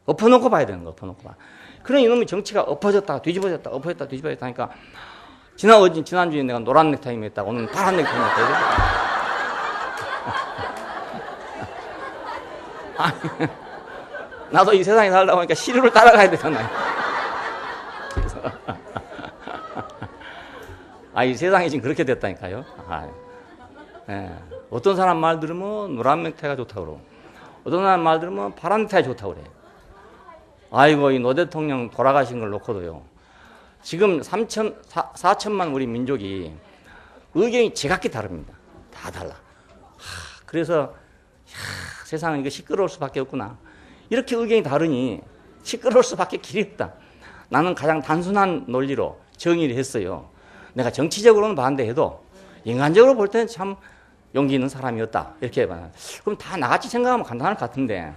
엎어놓고 봐야 되는 거. 엎어놓고 봐. 그런 이놈의 정치가 엎어졌다가 뒤집어졌다 엎어졌다 뒤집어졌다 하니까 지난주에 내가 노란 넥타이 맸다가 오늘은 파란 넥타이 맸다. 나도 이 세상에 살다 보니까 시류를 따라가야 되잖아요. 이 세상이 지금 그렇게 됐다니까요. 예. 어떤 사람 말 들으면 노란 넥타이가 좋다고 그러고 어떤 사람 말 들으면 파란 넥타이 좋다고 그래요. 아이고 이 노 대통령 돌아가신 걸 놓고도요. 지금 4천만 우리 민족이 의견이 제각기 다릅니다. 다 달라. 그래서 세상은 이거 시끄러울 수밖에 없구나. 이렇게 의견이 다르니 시끄러울 수밖에 길이 없다. 나는 가장 단순한 논리로 정의를 했어요. 내가 정치적으로는 반대해도 인간적으로 볼 때는 참 용기 있는 사람이었다. 이렇게 해봐요. 그럼 다 나같이 생각하면 간단할 것 같은데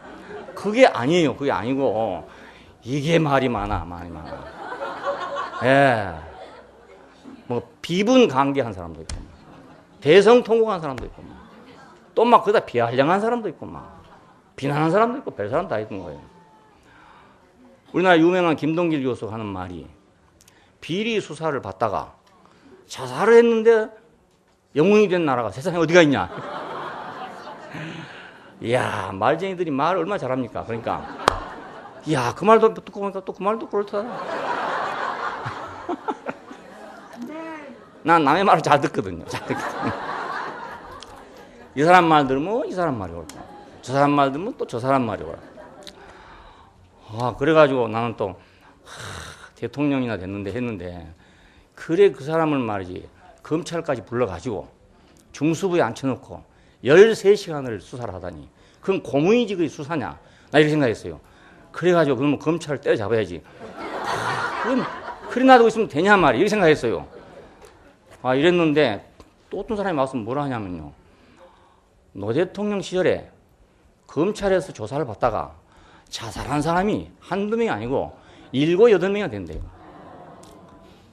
그게 아니에요. 그게 아니고 이게 말이 많아, 말이 많아. 예. 뭐, 비분 강개한 사람도 있고, 대성통곡한 사람도 있고, 또 막 거기다 비아냥한 사람도 있고, 막, 비난하는 사람도 있고, 별 사람 다 있는 거예요. 우리나라 유명한 김동길 교수가 하는 말이 비리 수사를 받다가 자살을 했는데 영웅이 된 나라가 세상에 어디가 있냐. 이야, 말쟁이들이 말을 얼마나 잘합니까? 그러니까, 이야, 그 말도 듣고 보니까 또 그 말도 그렇다. 난 남의 말을 잘 듣거든요. 잘 듣거든요. 이 사람 말 들으면 이 사람 말이 옳고, 저 사람 말 들으면 또 저 사람 말이 옳고. 그래가지고 나는 또, 대통령이나 했는데, 그래 그 사람을 말이지, 검찰까지 불러가지고, 중수부에 앉혀놓고, 13시간을 수사를 하다니, 그건 고문이지 그게 수사냐? 나 이렇게 생각했어요. 그래가지고 그러면 검찰을 때려잡아야지. 그럼 그래 놔두고 있으면 되냐 말이야. 이렇게 생각했어요. 이랬는데 또 어떤 사람이 와서 뭐라 하냐면요. 노 대통령 시절에 검찰에서 조사를 받다가 자살한 사람이 한두 명이 아니고 7, 8명이나 된대요.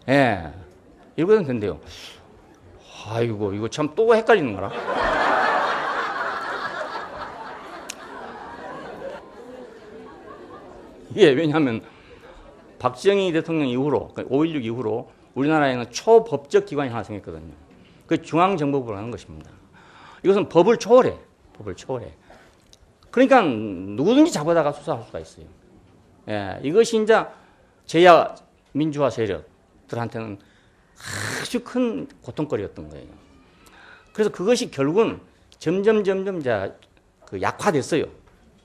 예. 7, 8명 된대요. 아이고, 이거 참 또 헷갈리는 거라. 예, 왜냐하면 박정희 대통령 이후로, 5.16 이후로 우리나라에는 초법적 기관이 하나 생겼거든요. 그 중앙정보부라는 것입니다. 이것은 법을 초월해. 법을 초월해. 그러니까 누구든지 잡아다가 수사할 수가 있어요. 예, 이것이 이제 제야 민주화 세력들한테는 아주 큰 고통거리였던 거예요. 그래서 그것이 결국은 점점 이제 그 약화됐어요.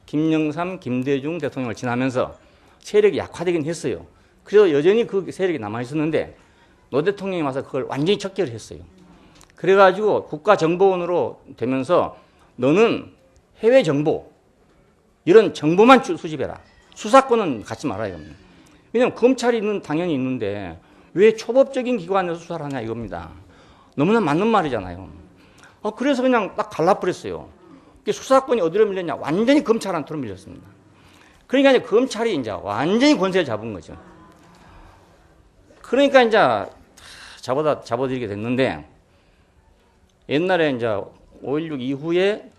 김영삼, 김대중 대통령을 지나면서 세력이 약화되긴 했어요. 그래서 여전히 그 세력이 남아있었는데 노 대통령이 와서 그걸 완전히 척결을 했어요. 그래가지고 국가정보원으로 되면서 너는 해외 정보, 이런 정보만 수집해라. 수사권은 갖지 말아야 합니다. 왜냐하면 검찰이 당연히 있는데 왜 초법적인 기관에서 수사를 하냐 이겁니다. 너무나 맞는 말이잖아요. 그래서 그냥 딱 갈라버렸어요. 수사권이 어디로 밀렸냐? 완전히 검찰한테로 밀렸습니다. 그러니까 이제 검찰이 이제 완전히 권세를 잡은 거죠. 그러니까 이제 잡아들이게 됐는데 옛날에 이제 5.16 이후에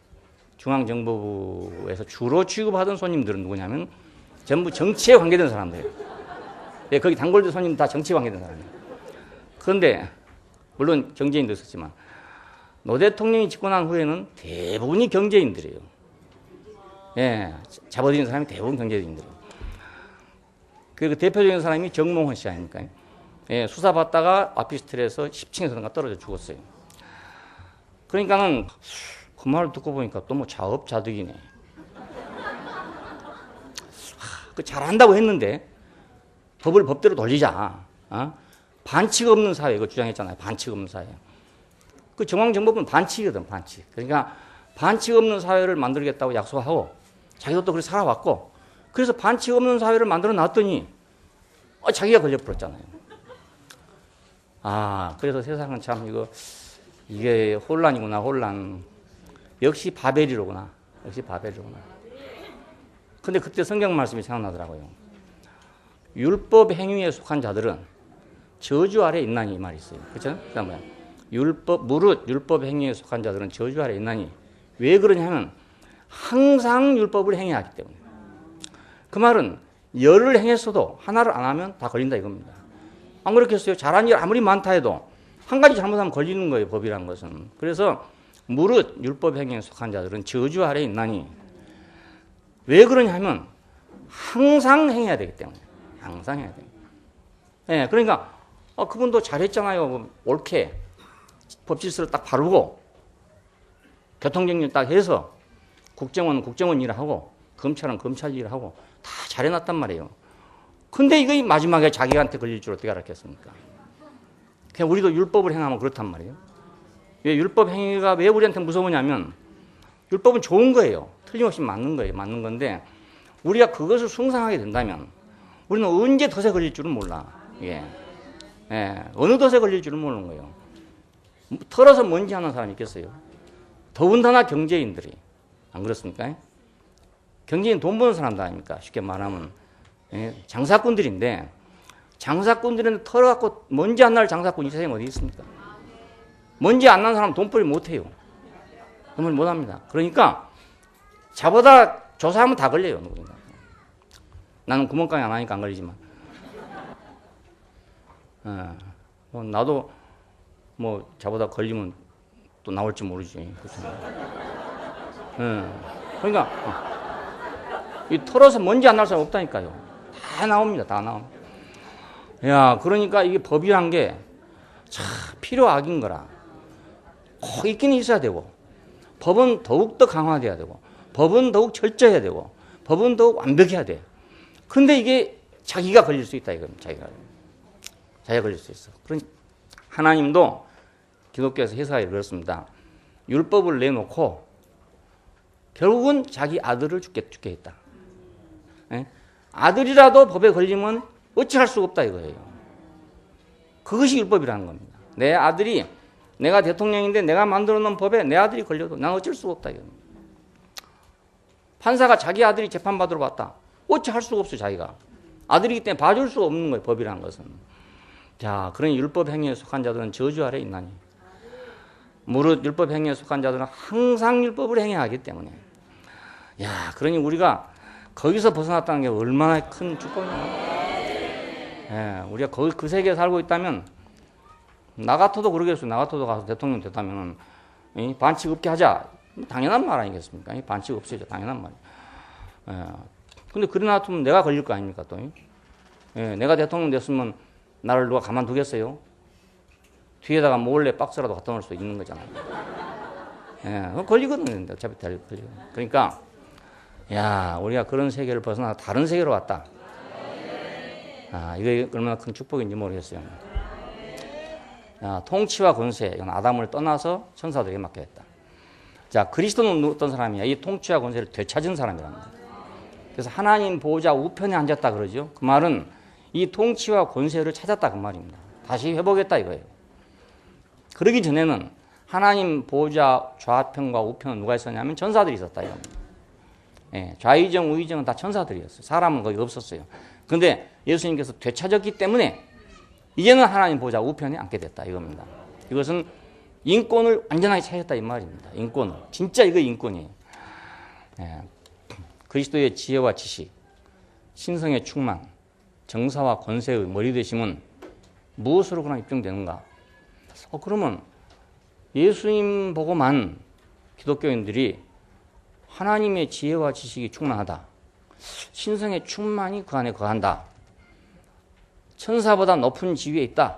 중앙정보부에서 주로 취급하던 손님들은 누구냐면 전부 정치에 관계된 사람들이에요. 예, 거기 단골들 손님 다 정치에 관계된 사람이에요. 그런데 물론 경제인도 있었지만 노 대통령이 집권한 후에는 대부분이 경제인들이에요. 예, 잡아들인 사람이 대부분 경제인들이에요. 그 대표적인 사람이 정몽헌 씨 아닙니까? 예, 수사받다가 아피스텔에서 10층에서 떨어져 죽었어요. 그러니까는 그 말을 듣고 보니까 또 뭐 자업자득이네. 그 잘한다고 했는데 법을 법대로 돌리자. 반칙 없는 사회, 그 주장했잖아요. 반칙 없는 사회. 그 중앙정보부는 반칙이거든, 반칙. 그러니까 반칙 없는 사회를 만들겠다고 약속하고 자기도 또 그렇게 살아왔고 그래서 반칙 없는 사회를 만들어 놨더니 자기가 걸려버렸잖아요. 그래서 세상은 참 이게 혼란이구나, 혼란. 역시 바벨이로구나. 역시 바벨이로구나. 근데 그때 성경 말씀이 생각나더라고요. 율법 행위에 속한 자들은 저주 아래 있나니 이 말이 있어요. 그렇죠? 그다음에 무릇 율법 행위에 속한 자들은 저주 아래 있나니 왜 그러냐면 항상 율법을 행해야 하기 때문에. 그 말은 열을 행했어도 하나를 안 하면 다 걸린다 이겁니다. 안 그렇겠어요? 잘한 일 아무리 많다 해도 한 가지 잘못하면 걸리는 거예요, 법이라는 것은. 그래서 무릇 율법 행위에 속한 자들은 저주 아래 있나니 왜 그러냐면 항상 행해야 되기 때문에. 항상 해야 돼요. 예, 그러니까 그분도 잘했잖아요. 옳게 법질서를 딱 바르고 교통정리 딱 해서 국정원은 국정원 일을 하고 검찰은 검찰 일을 하고 다 잘해놨단 말이에요. 근데 이거 마지막에 자기한테 걸릴 줄 어떻게 알았겠습니까? 그냥 우리도 율법을 행하면 그렇단 말이에요. 왜 율법 행위가 왜 우리한테 무서우냐면 율법은 좋은 거예요. 틀림없이 맞는 거예요. 맞는 건데 우리가 그것을 숭상하게 된다면 우리는 언제 덫에 걸릴 줄은 몰라. 예. 예. 어느 덫에 걸릴 줄은 모르는 거예요. 털어서 뭔지 하는 사람이 있겠어요? 더군다나 경제인들이. 안 그렇습니까? 경제인 돈 버는 사람들 아닙니까? 쉽게 말하면. 예, 장사꾼들인데 장사꾼들은 털어갖고 먼지 안 날 장사꾼 이 세상에 어디 있습니까? 먼지 안 난 사람 돈벌이 못해요. 돈벌이 못합니다. 그러니까 자보다 조사하면 다 걸려요. 누구든가. 나는 구멍가게 안 하니까 안 걸리지만. 나도 뭐 자보다 걸리면 또 나올지 모르지. 그러니까 이 털어서 먼지 안 날 사람 없다니까요. 다 나옵니다. 다 나옵니다. 야, 그러니까 이게 법이란 게 참 필요악인 거라. 꼭 있긴 있어야 되고, 법은 더욱더 강화돼야 되고, 법은 더욱 철저해야 되고, 법은 더욱 완벽해야 돼. 근데 이게 자기가 걸릴 수 있다 이겁니다. 자기가 걸릴 수 있어. 그러니 하나님도 기독교에서 해석하기 그렇습니다. 율법을 내놓고 결국은 자기 아들을 죽게 했다. 예? 아들이라도 법에 걸리면 어찌할 수가 없다 이거예요. 그것이 율법이라는 겁니다. 내 아들이, 내가 대통령인데 내가 만들어 놓은 법에 내 아들이 걸려도 난 어쩔 수가 없다 이겁니다. 판사가 자기 아들이 재판받으러 왔다. 어찌할 수가 없어 자기가. 아들이기 때문에 봐줄 수가 없는 거예요. 법이라는 것은. 자, 그러니 율법 행위에 속한 자들은 저주 아래 있나니. 무릇 율법 행위에 속한 자들은 항상 율법을 행해야 하기 때문에. 야, 그러니 우리가 거기서 벗어났다는 게 얼마나 큰 축복이냐. 예, 우리가 거기 그 세계에 살고 있다면 나 같아도 그러겠어요. 나 같아도 가서 대통령 됐다면 반칙 없게 하자. 당연한 말 아니겠습니까? 반칙 없애자. 당연한 말이에요. 예. 근데 그래 놔두면 내가 걸릴 거 아닙니까 또. 예, 내가 대통령 됐으면 나를 누가 가만두겠어요? 뒤에다가 몰래 박스라도 갖다 놓을 수 있는 거잖아요. 예, 걸리거든요. 어차피 걸리거든요. 그러니까 야, 우리가 그런 세계를 벗어나 다른 세계로 왔다. 아, 이게 얼마나 큰 축복인지 모르겠어요. 자, 통치와 권세, 이건 아담을 떠나서 천사들에게 맡겨졌다. 자, 그리스도는 어떤 사람이야? 이 통치와 권세를 되찾은 사람이랍니다. 그래서 하나님 보호자 우편에 앉았다 그러죠. 그 말은 이 통치와 권세를 찾았다 그 말입니다. 다시 회복했다 이거예요. 그러기 전에는 하나님 보호자 좌편과 우편은 누가 있었냐면 천사들이 있었다 이겁니다. 예, 좌의정 우의정은 다 천사들이었어요. 사람은 거기 없었어요. 그런데 예수님께서 되찾았기 때문에 이제는 하나님 보호자 우편에 앉게 됐다 이겁니다. 이것은 인권을 완전하게 찾았다 이 말입니다. 인권을. 진짜 이거 인권이에요. 예, 그리스도의 지혜와 지식, 신성의 충만, 정사와 권세의 머리 되심은 무엇으로 그냥 입증되는가? 그러면 예수님 보고만 기독교인들이 하나님의 지혜와 지식이 충만하다. 신성의 충만이 그 안에 거한다. 천사보다 높은 지위에 있다.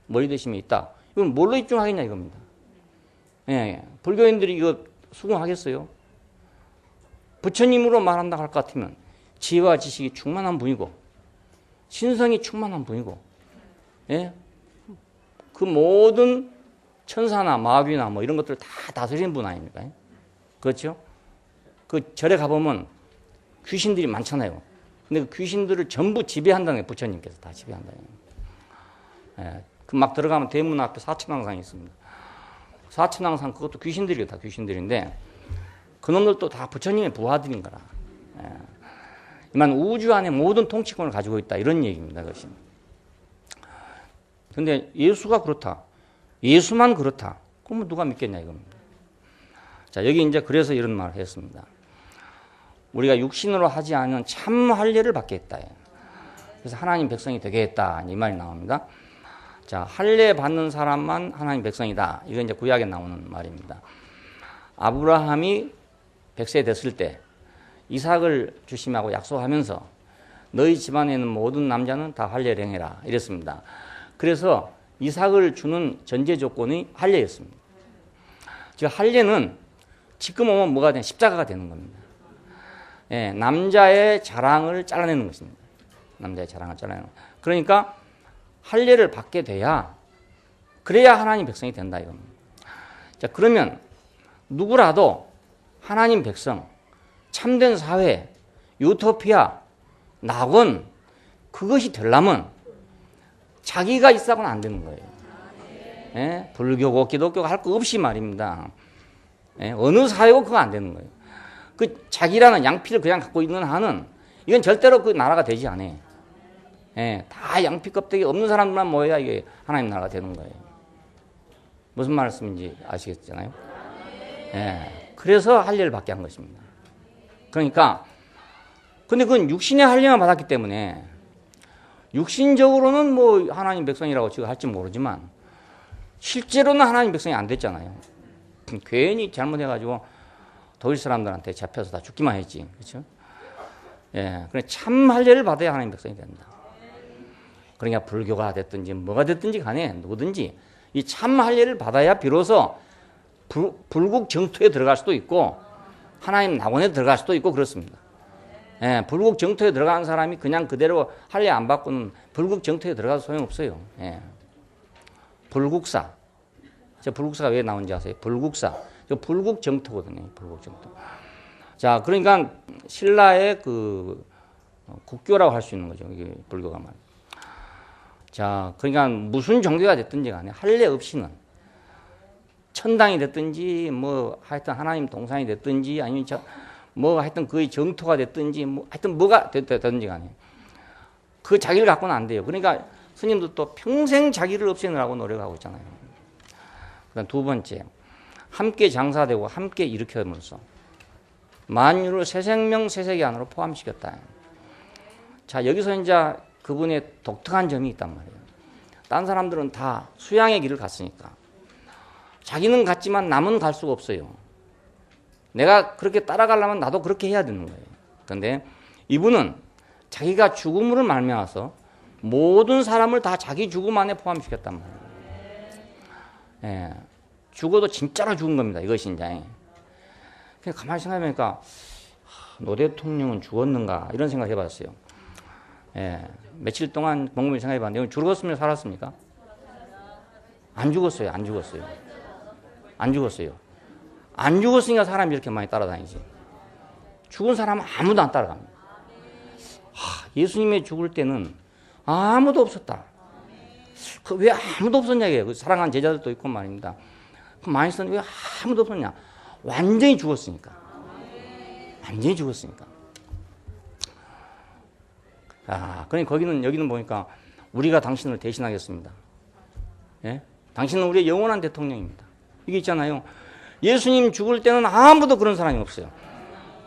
머리 되심에 있다. 이건 뭘로 입증하겠냐 이겁니다. 예, 불교인들이 이거 수긍하겠어요? 부처님으로 말한다 할 것 같으면 지혜와 지식이 충만한 분이고 신성이 충만한 분이고, 예? 그 모든 천사나 마귀나 뭐 이런 것들을 다 다스리는 분 아닙니까? 그렇죠? 그 절에 가보면 귀신들이 많잖아요. 근데 그 귀신들을 전부 지배한다는 거예요. 부처님께서 다 지배한다는 거예요. 예, 그 막 들어가면 대문 앞에 사천왕상이 있습니다. 사천왕상 그것도 귀신들이에요. 다 귀신들인데 그놈들도 다 부처님의 부하들인 거라. 예. 이만 우주 안에 모든 통치권을 가지고 있다 이런 얘기입니다. 그것이. 근데 예수가 그렇다. 예수만 그렇다. 그러면 누가 믿겠냐 이겁니다. 자, 여기 이제 그래서 이런 말을 했습니다. 우리가 육신으로 하지 않은 참 할례를 받게 했다. 그래서 하나님 백성이 되게 했다. 이 말이 나옵니다. 자, 할례 받는 사람만 하나님 백성이다. 이건 이제 구약에 나오는 말입니다. 아브라함이 100세 됐을 때 이삭을 주심하고 약속하면서 너희 집안에 있는 모든 남자는 다 할례를 행해라. 이랬습니다. 그래서 이삭을 주는 전제 조건이 할례였습니다. 즉 할례는 지금 오면 뭐가 되냐? 십자가가 되는 겁니다. 예, 남자의 자랑을 잘라내는 것입니다. 남자의 자랑을 잘라내는 것. 그러니까 할례를 받게 돼야 그래야 하나님 백성이 된다 이겁니다. 자, 그러면 누구라도 하나님 백성, 참된 사회, 유토피아, 낙원 그것이 되려면 자기가 있어서는 안 되는 거예요. 예? 불교고 기독교고 할 거 없이 말입니다. 예? 어느 사회고 그거 안 되는 거예요. 그 자기라는 양피를 그냥 갖고 있는 한은 이건 절대로 그 나라가 되지 않아요. 예, 다 양피 껍데기 없는 사람들만 모여야 이게 하나님 나라가 되는 거예요. 무슨 말씀인지 아시겠잖아요. 예, 그래서 할례를 받게 한 것입니다. 그러니까 근데 그건 육신의 할례만 받았기 때문에 육신적으로는 뭐 하나님 백성이라고 지금 할지 모르지만 실제로는 하나님 백성이 안 됐잖아요. 괜히 잘못해가지고 독일 사람들한테 잡혀서 다 죽기만 했지, 그렇죠? 예, 그래 참 할례를 받아야 하나님 백성이 된다. 그러니까 불교가 됐든지 뭐가 됐든지 간에 누구든지 이 참 할례를 받아야 비로소 불국 정토에 들어갈 수도 있고 하나님 낙원에 들어갈 수도 있고 그렇습니다. 예, 불국 정토에 들어가는 사람이 그냥 그대로 할례 안 받고는 불국 정토에 들어가서 소용없어요. 예. 불국사. 저 불국사가 왜 나온지 아세요? 불국사. 저 불국 정토거든요. 불국 정토. 자, 그러니까 신라의 그 국교라고 할 수 있는 거죠. 이게 불교가 말. 자, 그러니까 무슨 종교가 됐든지 간에 할례 없이는 천당이 됐든지 뭐 하여튼 하나님 동산이 됐든지 아니면 뭐 하여튼 그의 정토가 됐든지 뭐 하여튼 뭐가 됐든지 간에 그 자기를 갖고는 안 돼요. 그러니까 스님도 또 평생 자기를 없애느라고 노력하고 있잖아요. 그다음 두 번째, 함께 장사되고 함께 일으켜면서 만유를 새 생명 새 세계 안으로 포함시켰다. 자, 여기서 이제 그분의 독특한 점이 있단 말이에요. 딴 사람들은 다 수양의 길을 갔으니까 자기는 갔지만 남은 갈 수가 없어요. 내가 그렇게 따라가려면 나도 그렇게 해야 되는 거예요. 그런데 이분은 자기가 죽음으로 말미암아서 모든 사람을 다 자기 죽음 안에 포함시켰단 말이에요. 예, 죽어도 진짜로 죽은 겁니다. 이것이 이제. 그냥 가만히 생각해보니까 노 대통령은 죽었는가 이런 생각 해봤어요. 예, 며칠 동안 곰곰이 생각해봤는데 죽었으면 살았습니까? 안 죽었어요. 안 죽었어요. 안 죽었어요. 안 죽었으니까 사람이 이렇게 많이 따라다니지. 죽은 사람은 아무도 안 따라갑니다. 예수님의 죽을 때는 아무도 없었다. 왜 아무도 없었냐 이게요. 사랑하는 제자들도 있고 말입니다. 많이 썼는데 왜 아무도 없었냐. 완전히 죽었으니까. 완전히 죽었으니까. 그러니까 여기는 보니까 우리가 당신을 대신하겠습니다. 예? 당신은 우리의 영원한 대통령입니다. 이게 있잖아요. 예수님 죽을 때는 아무도 그런 사람이 없어요.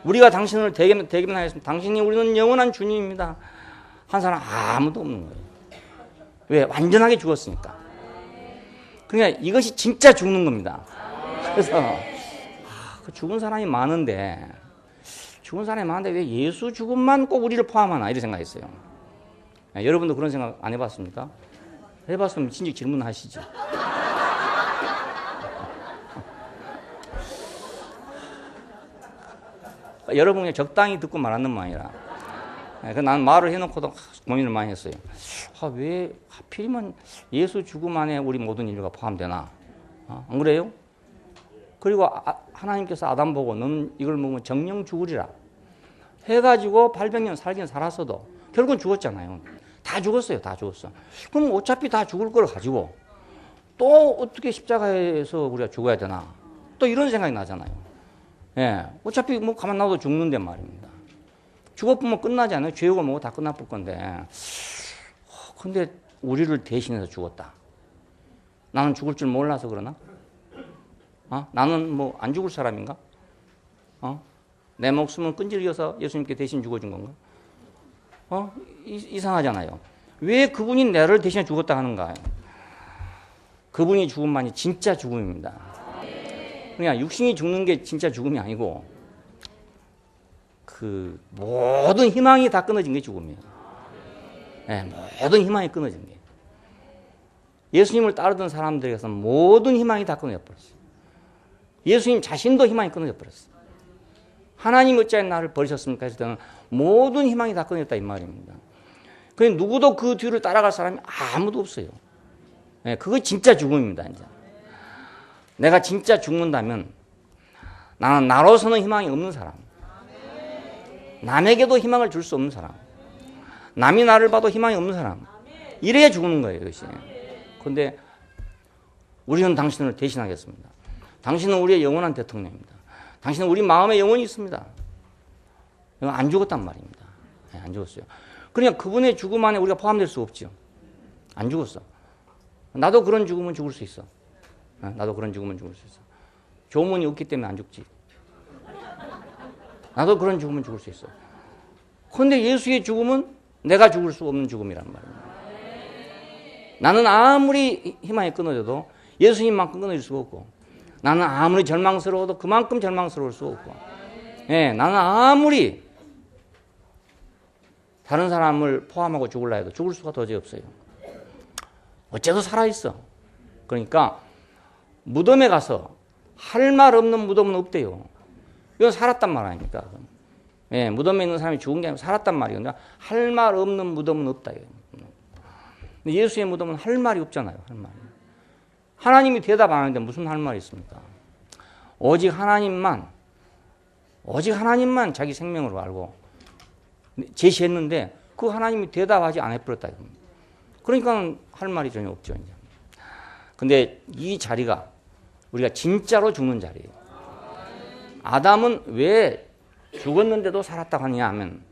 우리가 당신을 대변하겠습니다. 당신이 우리는 영원한 주님입니다. 한 사람 아무도 없는 거예요. 왜? 완전하게 죽었으니까. 그러니까 이것이 진짜 죽는 겁니다. 그래서 그 죽은 사람이 많은데 왜 예수 죽음만 꼭 우리를 포함하나 이런 생각했어요. 여러분도 그런 생각 안 해봤습니까? 해봤으면 진짜 질문하시죠. 여러분 그냥 적당히 듣고 말하는 모양이라. 난 말을 해놓고도 고민을 많이 했어요. 왜 하필이면 예수 죽음 안에 우리 모든 인류가 포함되나? 안 그래요? 그리고 하나님께서 아담 보고 너는 이걸 먹으면 정령 죽으리라 해가지고 800년 살긴 살았어도 결국은 죽었잖아요. 다 죽었어요. 다 죽었어. 그럼 어차피 다 죽을 걸 가지고 또 어떻게 십자가에서 우리가 죽어야 되나? 또 이런 생각이 나잖아요. 예, 어차피 뭐 가만 놔도 죽는데 말입니다. 죽어보면 끝나지 않아요? 죄고 뭐고 다 끝나볼 건데. 근데 우리를 대신해서 죽었다. 나는 죽을 줄 몰라서 그러나? 나는 뭐 안 죽을 사람인가? 내 목숨은 끈질겨서 예수님께 대신 죽어준 건가? 이상하잖아요. 왜 그분이 나를 대신해 죽었다 하는가? 그분이 죽음만이 진짜 죽음입니다. 그냥 육신이 죽는 게 진짜 죽음이 아니고 그 모든 희망이 다 끊어진 게 죽음이에요. 네, 모든 희망이 끊어진 게. 예수님을 따르던 사람들에게서 모든 희망이 다 끊어져 버렸어요. 예수님 자신도 희망이 끊어져 버렸어요. 하나님 어찌하여 나를 버리셨습니까? 했을 때는 모든 희망이 다 끊어졌다 이 말입니다. 그냥 누구도 그 뒤를 따라갈 사람이 아무도 없어요. 네, 그거 진짜 죽음입니다. 이제. 내가 진짜 죽는다면 나는 나로서는 희망이 없는 사람, 남에게도 희망을 줄 수 없는 사람, 남이 나를 봐도 희망이 없는 사람, 이래야 죽는 거예요. 이것이. 그런데 우리는 당신을 대신하겠습니다. 당신은 우리의 영원한 대통령입니다. 당신은 우리 마음에 영원히 있습니다. 안 죽었단 말입니다. 안 죽었어요. 그러니까 그분의 죽음 안에 우리가 포함될 수 없죠. 안 죽었어. 나도 그런 죽음은 죽을 수 있어. 나도 그런 죽음은 죽을 수 있어. 조문이 없기 때문에 안 죽지. 나도 그런 죽음은 죽을 수 있어. 그런데 예수의 죽음은 내가 죽을 수 없는 죽음이란 말입니다. 나는 아무리 희망이 끊어져도 예수님만큼 끊어질 수가 없고, 나는 아무리 절망스러워도 그만큼 절망스러울 수 없고, 예, 나는 아무리 다른 사람을 포함하고 죽을라 해도 죽을 수가 도저히 없어요. 어째도 살아있어. 그러니까 무덤에 가서 할 말 없는 무덤은 없대요. 이건 살았단 말 아닙니까? 예, 무덤에 있는 사람이 죽은 게 아니고 살았단 말이거든요. 할 말 없는 무덤은 없다. 근데 예수의 무덤은 할 말이 없잖아요. 할 말이. 하나님이 대답 안 하는데 무슨 할 말이 있습니까? 오직 하나님만 자기 생명으로 알고 제시했는데 그 하나님이 대답하지 않아버렸다. 그러니까 할 말이 전혀 없죠. 이제. 근데 이 자리가 우리가 진짜로 죽는 자리예요. 아담은 왜 죽었는데도 살았다고 하느냐 하면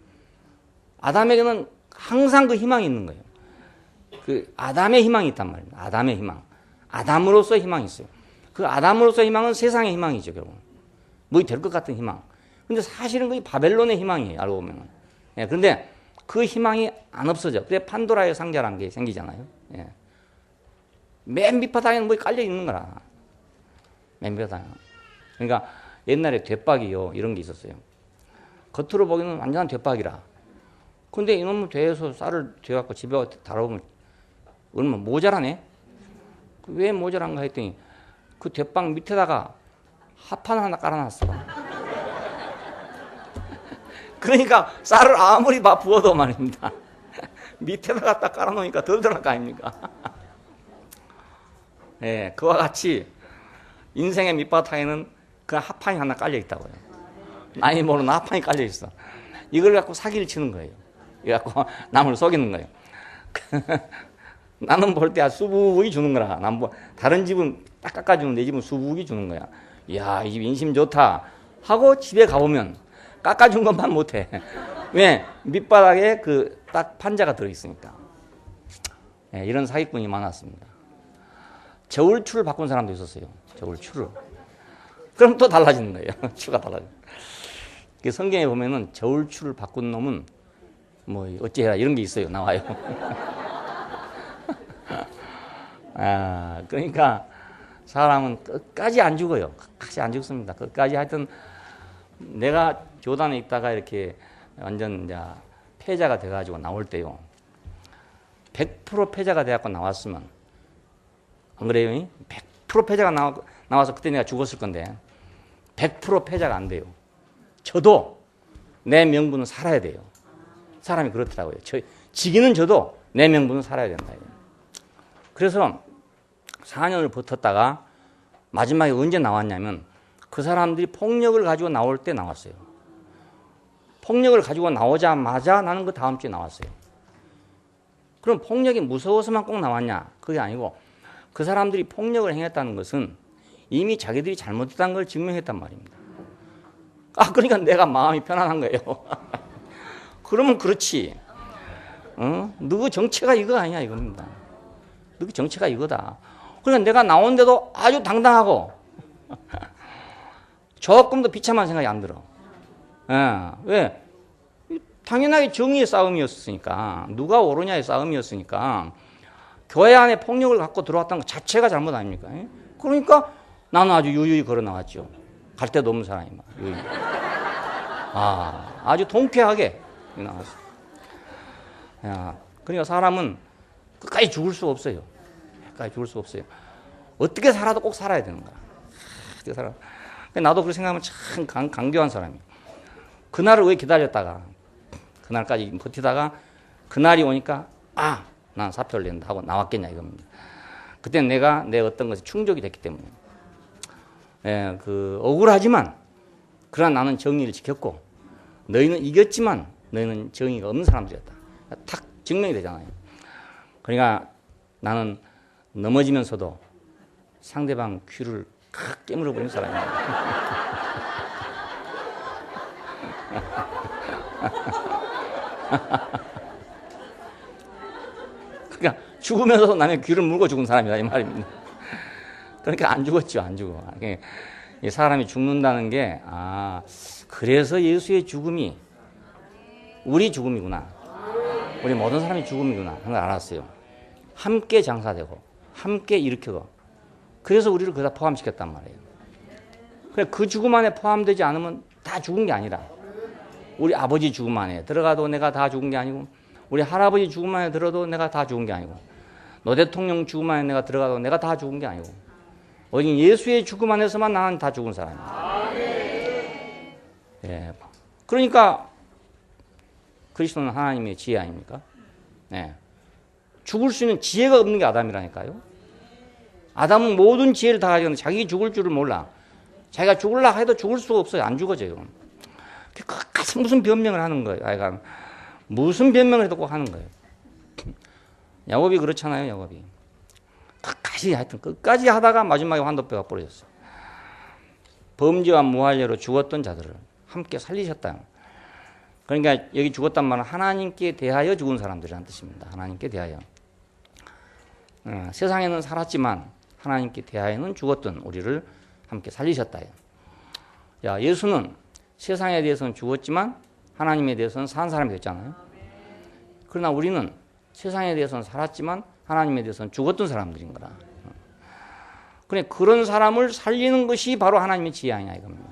아담에게는 항상 그 희망이 있는 거예요. 그 아담의 희망이 있단 말입니다. 아담의 희망. 아담으로서 희망이 있어요. 그 아담으로서 희망은 세상의 희망이죠, 결국. 뭐 될 것 같은 희망. 근데 사실은 그게 바벨론의 희망이에요, 알고 보면. 예, 그런데 그 희망이 안 없어져. 그래 판도라의 상자라는 게 생기잖아요. 예. 맨 밑바닥에는 뭐 깔려 있는 거라. 맨 밑바닥에. 그러니까 옛날에 되박이요, 이런 게 있었어요. 겉으로 보기에는 완전한 되박이라. 근데 이놈의 되에서 쌀을 되갖고 집에 와서 달아보면 얼마나 모자라네? 왜 모자란가 했더니 그 대빵 밑에다가 합판 하나 깔아놨어. 그러니까 쌀을 아무리 막 부어도 말입니다. 밑에다가 딱 깔아놓으니까 덜 들어갈 거 아닙니까? 예, 그와 같이 인생의 밑바탕에는 그 합판이 하나 깔려 있다고요. 나이 모르는 합판이 깔려 있어. 이걸 갖고 사기를 치는 거예요. 이걸 갖고 남을 속이는 거예요. 나는 볼 때 수북이 주는 거라. 난 뭐 다른 집은 딱 깎아주는 내 집은 수북이 주는 거야. 이야, 이 집 인심 좋다 하고 집에 가보면 깎아준 것만 못해. 왜? 밑바닥에 그 딱 판자가 들어있으니까. 네, 이런 사기꾼이 많았습니다. 저울추를 바꾼 사람도 있었어요. 저울추를. 그럼 또 달라지는 거예요. 추가 달라져. 성경에 보면은 저울추를 바꾼 놈은 뭐 어찌해라 이런 게 있어요. 나와요. 그러니까 사람은 끝까지 안 죽어요. 끝까지 안 죽습니다. 끝까지 하여튼 내가 교단에 있다가 이렇게 완전 이제 패자가 돼가지고 나올 때요. 100% 패자가 돼갖고 나왔으면 안 그래요? 100% 패자가 나와서 그때 내가 죽었을 건데 100% 패자가 안 돼요. 저도 내 명분은 살아야 돼요. 사람이 그렇더라고요. 지기는 저도 내 명분은 살아야 된다. 그래서 4년을 버텼다가 마지막에 언제 나왔냐면 그 사람들이 폭력을 가지고 나올 때 나왔어요. 폭력을 가지고 나오자마자 나는 그 다음 주에 나왔어요. 그럼 폭력이 무서워서만 꼭 나왔냐? 그게 아니고 그 사람들이 폭력을 행했다는 것은 이미 자기들이 잘못했다는 걸 증명했단 말입니다. 그러니까 내가 마음이 편안한 거예요. 그러면 그렇지. 너그 정체가 이거 아니야 이겁니다. 너그 정체가 이거다. 그러니까 내가 나온데도 아주 당당하고 조금도 비참한 생각이 안 들어. 왜? 당연하게 정의의 싸움이었으니까, 누가 옳으냐의 싸움이었으니까 교회 안에 폭력을 갖고 들어왔다는 것 자체가 잘못 아닙니까? 그러니까 나는 아주 유유히 걸어 나왔죠. 갈 데도 없는 사람이 막 유유히. 아주 통쾌하게 나왔어. 그러니까 사람은 끝까지 죽을 수 없어요. 끝까지 죽을 수 없어요. 어떻게 살아도 꼭 살아야 되는 거야. 어떻게 살아? 나도 그렇게 생각하면 참 강교한 사람이에요. 그날을 왜 기다렸다가 그날까지 버티다가 그날이 오니까 난 사표를 낸다 하고 나왔겠냐 이겁니다. 그때는 내가 내 어떤 것에 충족이 됐기 때문에 억울하지만 그러나 나는 정의를 지켰고 너희는 이겼지만 너희는 정의가 없는 사람들이었다. 탁 증명이 되잖아요. 그러니까 나는 넘어지면서도 상대방 귀를 칵 깨물어버린 사람이에요. 그러니까 죽으면서도 남의 귀를 물고 죽은 사람이다 이 말입니다. 그러니까 안 죽었죠, 안 죽어. 사람이 죽는다는 게 그래서 예수의 죽음이 우리 죽음이구나. 우리 모든 사람이 죽음이구나 하는 걸 알았어요. 함께 장사되고 함께 일으키고 그래서 우리를 거기다 포함시켰단 말이에요. 그래 그 죽음 안에 포함되지 않으면 다 죽은 게 아니라 우리 아버지 죽음 안에 들어가도 내가 다 죽은 게 아니고 우리 할아버지 죽음 안에 들어도 내가 다 죽은 게 아니고 노 대통령 죽음 안에 내가 들어가도 내가 다 죽은 게 아니고 오직 예수의 죽음 안에서만 나는 다 죽은 사람이에요. 예. 그러니까 그리스도는 하나님의 지혜 아닙니까? 네. 죽을 수 있는 지혜가 없는 게 아담이라니까요. 아담은 모든 지혜를 다 가지고 있는데 자기 죽을 줄을 몰라. 자기가 죽을라 해도 죽을 수가 없어요. 안 죽어져요. 끝까지 무슨 변명을 하는 거예요. 아이가 무슨 변명을 해도 꼭 하는 거예요. 야곱이 그렇잖아요. 야곱이 끝까지 하여튼 끝까지 하다가 마지막에 환도뼈가 부러졌어요. 범죄와 무할례로 죽었던 자들을 함께 살리셨다. 그러니까 여기 죽었단 말은 하나님께 대하여 죽은 사람들이라는 뜻입니다. 하나님께 대하여. 세상에는 살았지만 하나님께 대하여는 죽었던 우리를 함께 살리셨다. 야, 예수는 세상에 대해서는 죽었지만 하나님에 대해서는 산 사람이 됐잖아요. 그러나 우리는 세상에 대해서는 살았지만 하나님에 대해서는 죽었던 사람들인 거라. 그래 그런 사람을 살리는 것이 바로 하나님의 지혜 아니냐 이겁니다.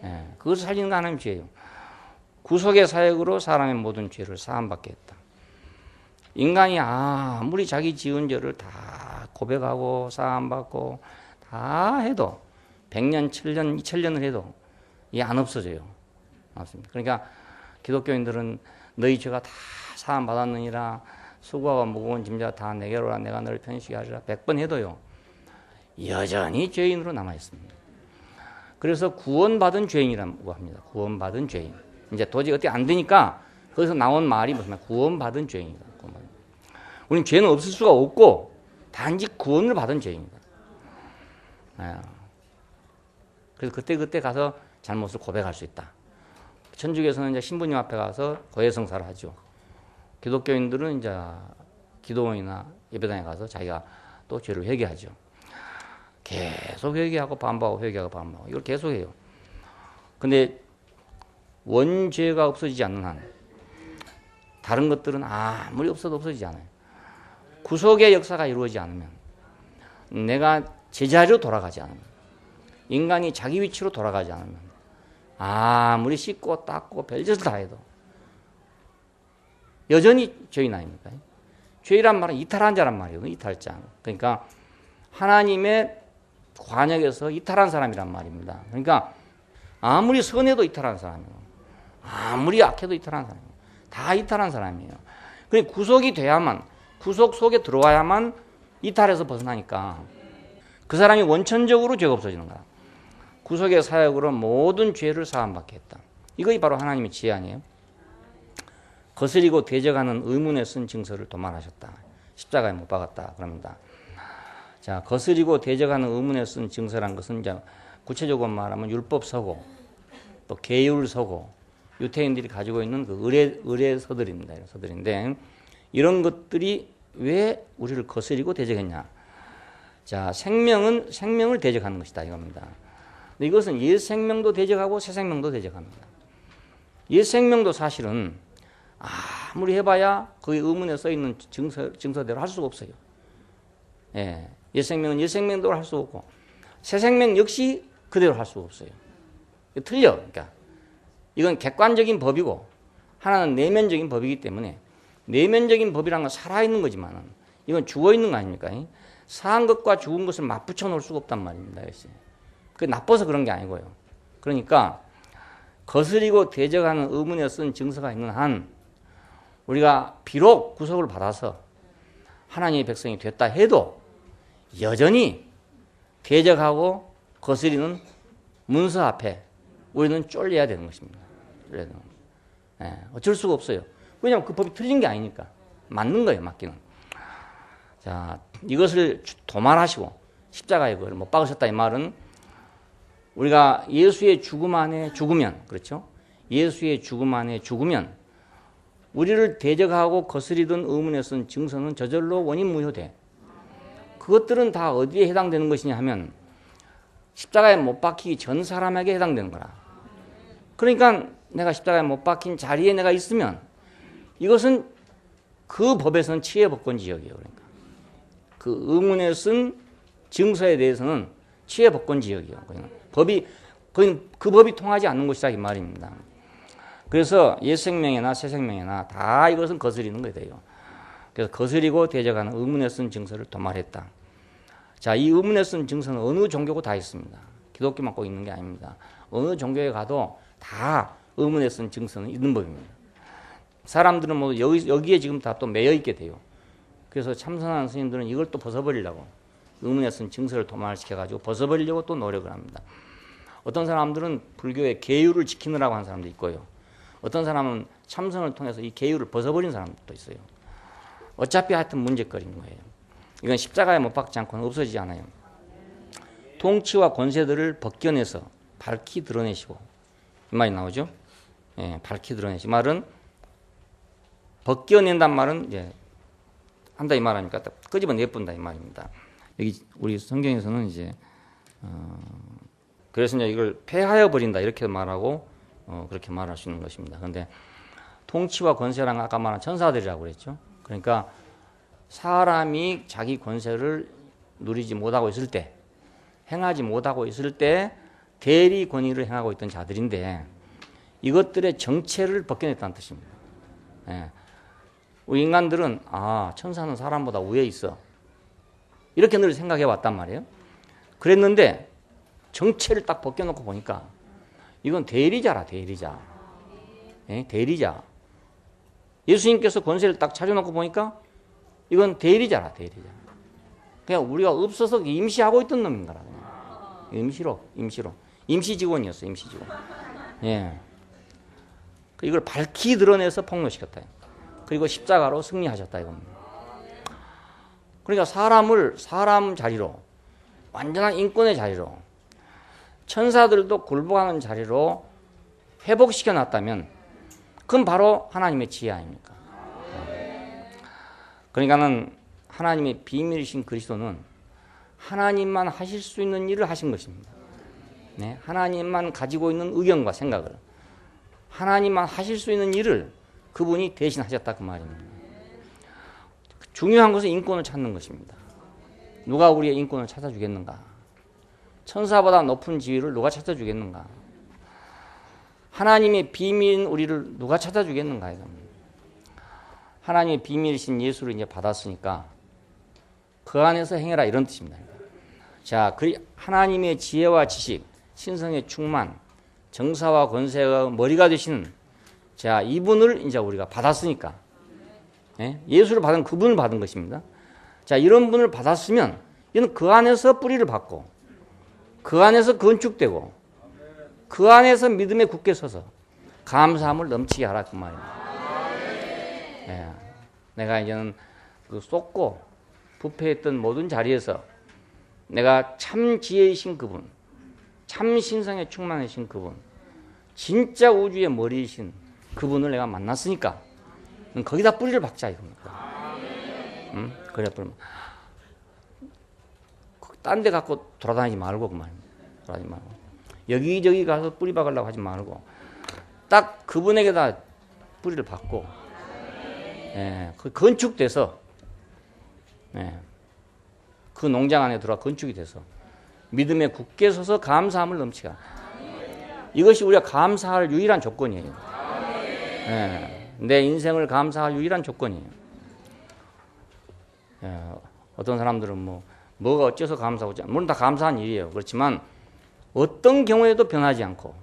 예, 그것을 살리는 게 하나님의 지혜예요. 구속의 사역으로 사람의 모든 죄를 사함받게 했다. 인간이 아무리 자기 지은 죄를 다 고백하고 사함받고 다 해도 100년, 7년, 2000년을 해도 이게 안 없어져요. 맞습니다. 그러니까 기독교인들은 너희 죄가 다 사함받았느니라 수고하고 무거운 짐자 다 내게로 오라 내가 너를 편식하게 하리라 100번 해도요. 여전히 죄인으로 남아있습니다. 그래서 구원받은 죄인이라고 합니다. 구원받은 죄인. 이제 도저히 어떻게 안 되니까 거기서 나온 말이 무슨 말? 구원받은 죄인이다. 우리는 죄는 없을 수가 없고 단지 구원을 받은 죄인이다. 그래서 그때 가서 잘못을 고백할 수 있다. 천주교에서는 이제 신부님 앞에 가서 고해성사를 하죠. 기독교인들은 이제 기도원이나 예배당에 가서 자기가 또 죄를 회개하죠. 계속 회개하고 반복하고 회개하고 반복하고 이걸 계속해요. 근데 원죄가 없어지지 않는 한 다른 것들은 아무리 없어도 없어지지 않아요. 구속의 역사가 이루어지지 않으면 내가 제자리로 돌아가지 않으면 인간이 자기 위치로 돌아가지 않으면 아무리 씻고 닦고 별짓을 다 해도 여전히 죄인 아닙니까? 죄란 말은 이탈한 자란 말이에요. 이탈자. 그러니까 하나님의 관역에서 이탈한 사람이란 말입니다. 그러니까 아무리 선해도 이탈한 사람이에요. 아무리 악해도 이탈한 사람이에요. 다 이탈한 사람이에요. 그러니까 구속이 돼야만 구속 속에 들어와야만 이탈에서 벗어나니까 그 사람이 원천적으로 죄가 없어지는 거야. 구속의 사역으로 모든 죄를 사함받게 했다. 이것이 바로 하나님의 지혜 아니에요? 거스리고 대적하는 의문에 쓴 증서를 도말하셨다. 십자가에 못 박았다. 그럽니다. 자, 거스리고 대적하는 의문에 쓴 증서란 것은 이제 구체적으로 말하면 율법서고 또 계율서고 유태인들이 가지고 있는 그 의례서들입니다. 서들인데 이런 것들이 왜 우리를 거스리고 대적했냐? 자, 생명을 대적하는 것이다 이겁니다. 근데 이것은 옛 생명도 대적하고 새 생명도 대적합니다. 옛 생명도 사실은 아무리 해봐야 거기 의문에 써 있는 증서대로 할 수가 없어요. 예, 옛 생명은 옛 생명대로 할 수 없고 새 생명 역시 그대로 할 수가 없어요. 틀려. 그러니까 이건 객관적인 법이고 하나는 내면적인 법이기 때문에 내면적인 법이란 건 살아있는 거지만 이건 죽어있는 거 아닙니까? 사한 것과 죽은 것을 맞붙여 놓을 수가 없단 말입니다. 그게 나빠서 그런 게 아니고요. 그러니까 거스리고 대적하는 의문에 쓴 증서가 있는 한 우리가 비록 구속을 받아서 하나님의 백성이 됐다 해도 여전히 대적하고 거스리는 문서 앞에 우리는 쫄려야 되는 것입니다. 예, 어쩔 수가 없어요. 왜냐하면 그 법이 틀린 게 아니니까. 맞는 거예요, 맞기는. 자, 이것을 도말하시고 십자가에 그걸 못 박으셨다 이 말은 우리가 예수의 죽음 안에 죽으면, 그렇죠? 예수의 죽음 안에 죽으면 우리를 대적하고 거스리던 의문에 쓴 증서는 저절로 원인 무효돼. 그것들은 다 어디에 해당되는 것이냐 하면 십자가에 못 박히기 전 사람에게 해당되는 거라. 그러니까 내가 십자가에 못 박힌 자리에 내가 있으면 이것은 그 법에서는 치해법권 지역이에요. 그러니까 그 의문에 쓴 증서에 대해서는 치해법권 지역이에요. 거기는 그 법이 통하지 않는 곳이다 이 말입니다. 그래서 옛 생명이나 새 생명이나 다 이것은 거스리는 거예요. 그래서 거스리고 대적하는 의문에 쓴 증서를 도말했다. 자, 이 의문에 쓴 증서는 어느 종교고 다 있습니다. 기독교만 꼭 있는 게 아닙니다. 어느 종교에 가도 다 의문에 쓴 증서는 있는 법입니다. 사람들은 뭐 여기에 지금 다 또 매여 있게 돼요. 그래서 참선하는 스님들은 이걸 또 벗어버리려고 의문에 쓴 증서를 도말시켜가지고 벗어버리려고 또 노력을 합니다. 어떤 사람들은 불교의 계율을 지키느라고 하는 사람도 있고요. 어떤 사람은 참선을 통해서 이 계율을 벗어버린 사람도 있어요. 어차피 하여튼 문제거리인 거예요. 이건 십자가에 못 박지 않고는 없어지지 않아요. 통치와 권세들을 벗겨내서 밝히 드러내시고 이 말이 나오죠. 예, 밝히 드러내시. 말은 벗겨낸단 말은 이제 한다 이 말하니까 끄집어내뿐다 이 말입니다. 여기 우리 성경에서는 이제 그래서 이제 이걸 폐하여 버린다 이렇게 말하고 그렇게 말할 수 있는 것입니다. 그런데 통치와 권세랑 아까 말한 천사들이라고 그랬죠. 그러니까 사람이 자기 권세를 누리지 못하고 있을 때, 행하지 못하고 있을 때 대리 권위를 행하고 있던 자들인데 이것들의 정체를 벗겨냈다는 뜻입니다. 예. 우리 인간들은 천사는 사람보다 위에 있어 이렇게 늘 생각해 왔단 말이에요. 그랬는데 정체를 딱 벗겨놓고 보니까 이건 대리자라 대리자. 예? 대리자. 예수님께서 권세를 딱 차려놓고 보니까 이건 대리자라 대리자. 그냥 우리가 없어서 임시하고 있던 놈인 거라. 임시로. 임시 직원이었어 임시 직원. 예. 이걸 밝히 드러내서 폭로시켰다. 그리고 십자가로 승리하셨다 이겁니다. 그러니까 사람 자리로 완전한 인권의 자리로 천사들도 굴복하는 자리로 회복시켜 놨다면 그건 바로 하나님의 지혜 아닙니까? 그러니까는 하나님의 비밀이신 그리스도는 하나님만 하실 수 있는 일을 하신 것입니다. 네? 하나님만 가지고 있는 의견과 생각을 하나님만 하실 수 있는 일을 그분이 대신하셨다 그 말입니다. 중요한 것은 인권을 찾는 것입니다. 누가 우리의 인권을 찾아주겠는가? 천사보다 높은 지위를 누가 찾아주겠는가? 하나님의 비밀인 우리를 누가 찾아주겠는가? 하나님의 비밀이신 예수를 이제 받았으니까 그 안에서 행해라 이런 뜻입니다. 자, 하나님의 지혜와 지식, 신성의 충만, 정사와 권세가 머리가 되시는 자, 이분을 이제 우리가 받았으니까 예수를 받은 그분을 받은 것입니다. 자, 이런 분을 받았으면 이는 그 안에서 뿌리를 받고 그 안에서 건축되고 그 안에서 믿음에 굳게 서서 감사함을 넘치게 하라 그 말입니다. 내가 이제는 그 쏟고 부패했던 모든 자리에서 내가 참 지혜이신 그분, 참 신성에 충만하신 그분, 진짜 우주의 머리이신 그분을 내가 만났으니까 거기다 뿌리를 박자 이겁니다. 응? 그래 뿌리. 딴 데 갖고 돌아다니지 말고 그 말입니다. 돌아다니지 말고 여기저기 가서 뿌리 박으려고 하지 말고 딱 그분에게다 뿌리를 박고 그 건축돼서 그 농장 안에 들어와 건축이 돼서 믿음에 굳게 서서 감사함을 넘치가. 이것이 우리가 감사할 유일한 조건이에요. 내 인생을 감사할 유일한 조건이에요. 어떤 사람들은 뭐가 어째서 감사하지? 물론 다 감사한 일이에요. 그렇지만 어떤 경우에도 변하지 않고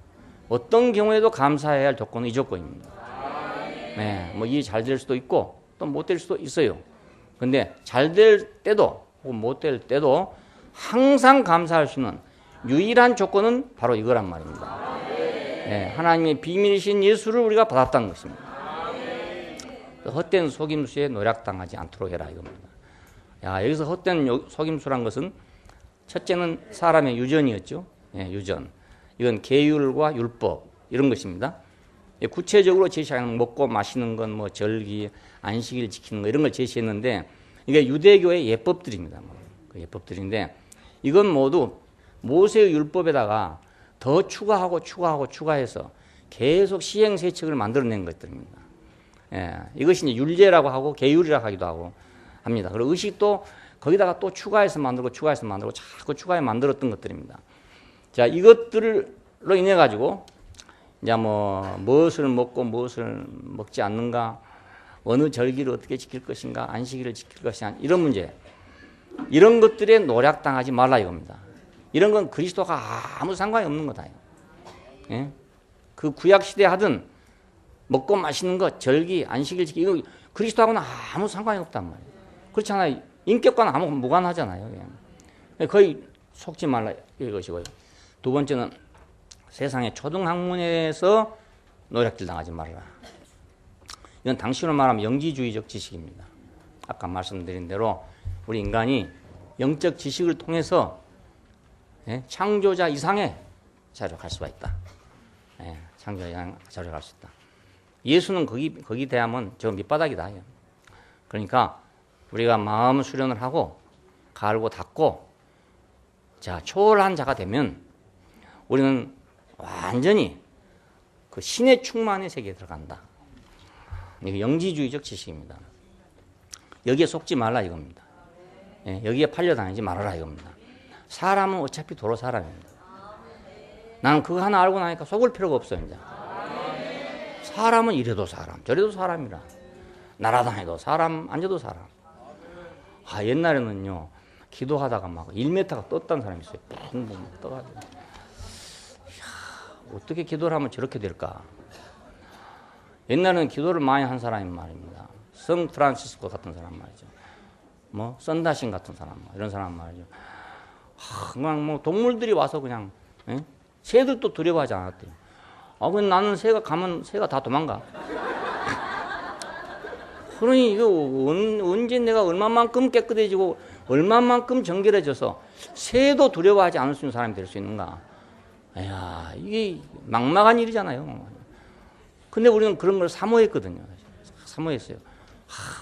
어떤 경우에도 감사해야 할 조건은 이 조건입니다. 뭐 일이 잘 될 수도 있고 또 못 될 수도 있어요. 근데 잘 될 때도 혹은 못 될 때도 항상 감사할 수 있는 유일한 조건은 바로 이거란 말입니다. 하나님의 비밀이신 예수를 우리가 받았다는 것입니다. 헛된 속임수에 노략당하지 않도록 해라 이겁니다. 여기서 헛된 속임수란 것은 첫째는 사람의 유전이었죠. 유전. 이건 계율과 율법 이런 것입니다. 구체적으로 제시하는 먹고 마시는 건 뭐 절기, 안식일 지키는 거 이런 걸 제시했는데 이게 유대교의 예법들입니다. 그 예법들인데 이건 모두 모세의 율법에다가 더 추가해서 계속 시행세칙을 만들어낸 것들입니다. 예, 이것이 이제 율례라고 하고 계율이라고 하기도 하고 합니다. 그리고 의식도 거기다가 또 추가해서 만들고 자꾸 추가해 만들었던 것들입니다. 자, 이것들로 인해 가지고 이제 뭐 무엇을 먹고 무엇을 먹지 않는가, 어느 절기를 어떻게 지킬 것인가, 안식일을 지킬 것인가 이런 문제, 이런 것들에 노략당하지 말라 이겁니다. 이런 건 그리스도가 아무 상관이 없는 거다. 예? 그 구약 시대 하든 먹고 마시는 것, 절기, 안식일 지키기 이거 그리스도하고는 아무 상관이 없단 말이에요. 그렇잖아요. 인격과는 아무 무관하잖아요. 예. 거의 속지 말라 이것이고요. 두 번째는 세상의 초등학문에서 노략질 당하지 말라. 이건 당시로 말하면 영지주의적 지식입니다. 아까 말씀드린 대로 우리 인간이 영적 지식을 통해서 창조자 이상의 자리로 갈 수가 있다. 창조자 이상의 자리로 갈 수 있다. 예수는 거기 대하면 저 밑바닥이다. 그러니까 우리가 마음 수련을 하고 갈고 닦고 자 초월한 자가 되면 우리는 완전히 그 신의 충만의 세계에 들어간다. 이게 영지주의적 지식입니다. 여기에 속지 말라 이겁니다. 여기에 팔려다니지 말아라 이겁니다. 사람은 어차피 도로 사람입니다. 나는 그거 하나 알고 나니까 속을 필요가 없어요. 이제. 사람은 이래도 사람, 저래도 사람이라. 날아다녀도 사람, 앉아도 사람. 옛날에는요, 기도하다가 막 1m가 떴다는 사람이 있어요. 붕붕 떠가지고. 어떻게 기도를 하면 저렇게 될까? 옛날에는 기도를 많이 한 사람이 말입니다. 성 프란시스코 같은 사람 말이죠. 뭐, 선다신 같은 사람, 이런 사람 말이죠. 그냥 뭐 동물들이 와서 그냥, 새들도 두려워하지 않았대요. 그럼 나는 새가 가면 새가 다 도망가. 그러니 이거 언제 내가 얼마만큼 깨끗해지고 얼마만큼 정결해져서 새도 두려워하지 않을 수 있는 사람이 될 수 있는가? 이야, 이게 막막한 일이잖아요. 근데 우리는 그런 걸 사모했거든요. 사모했어요.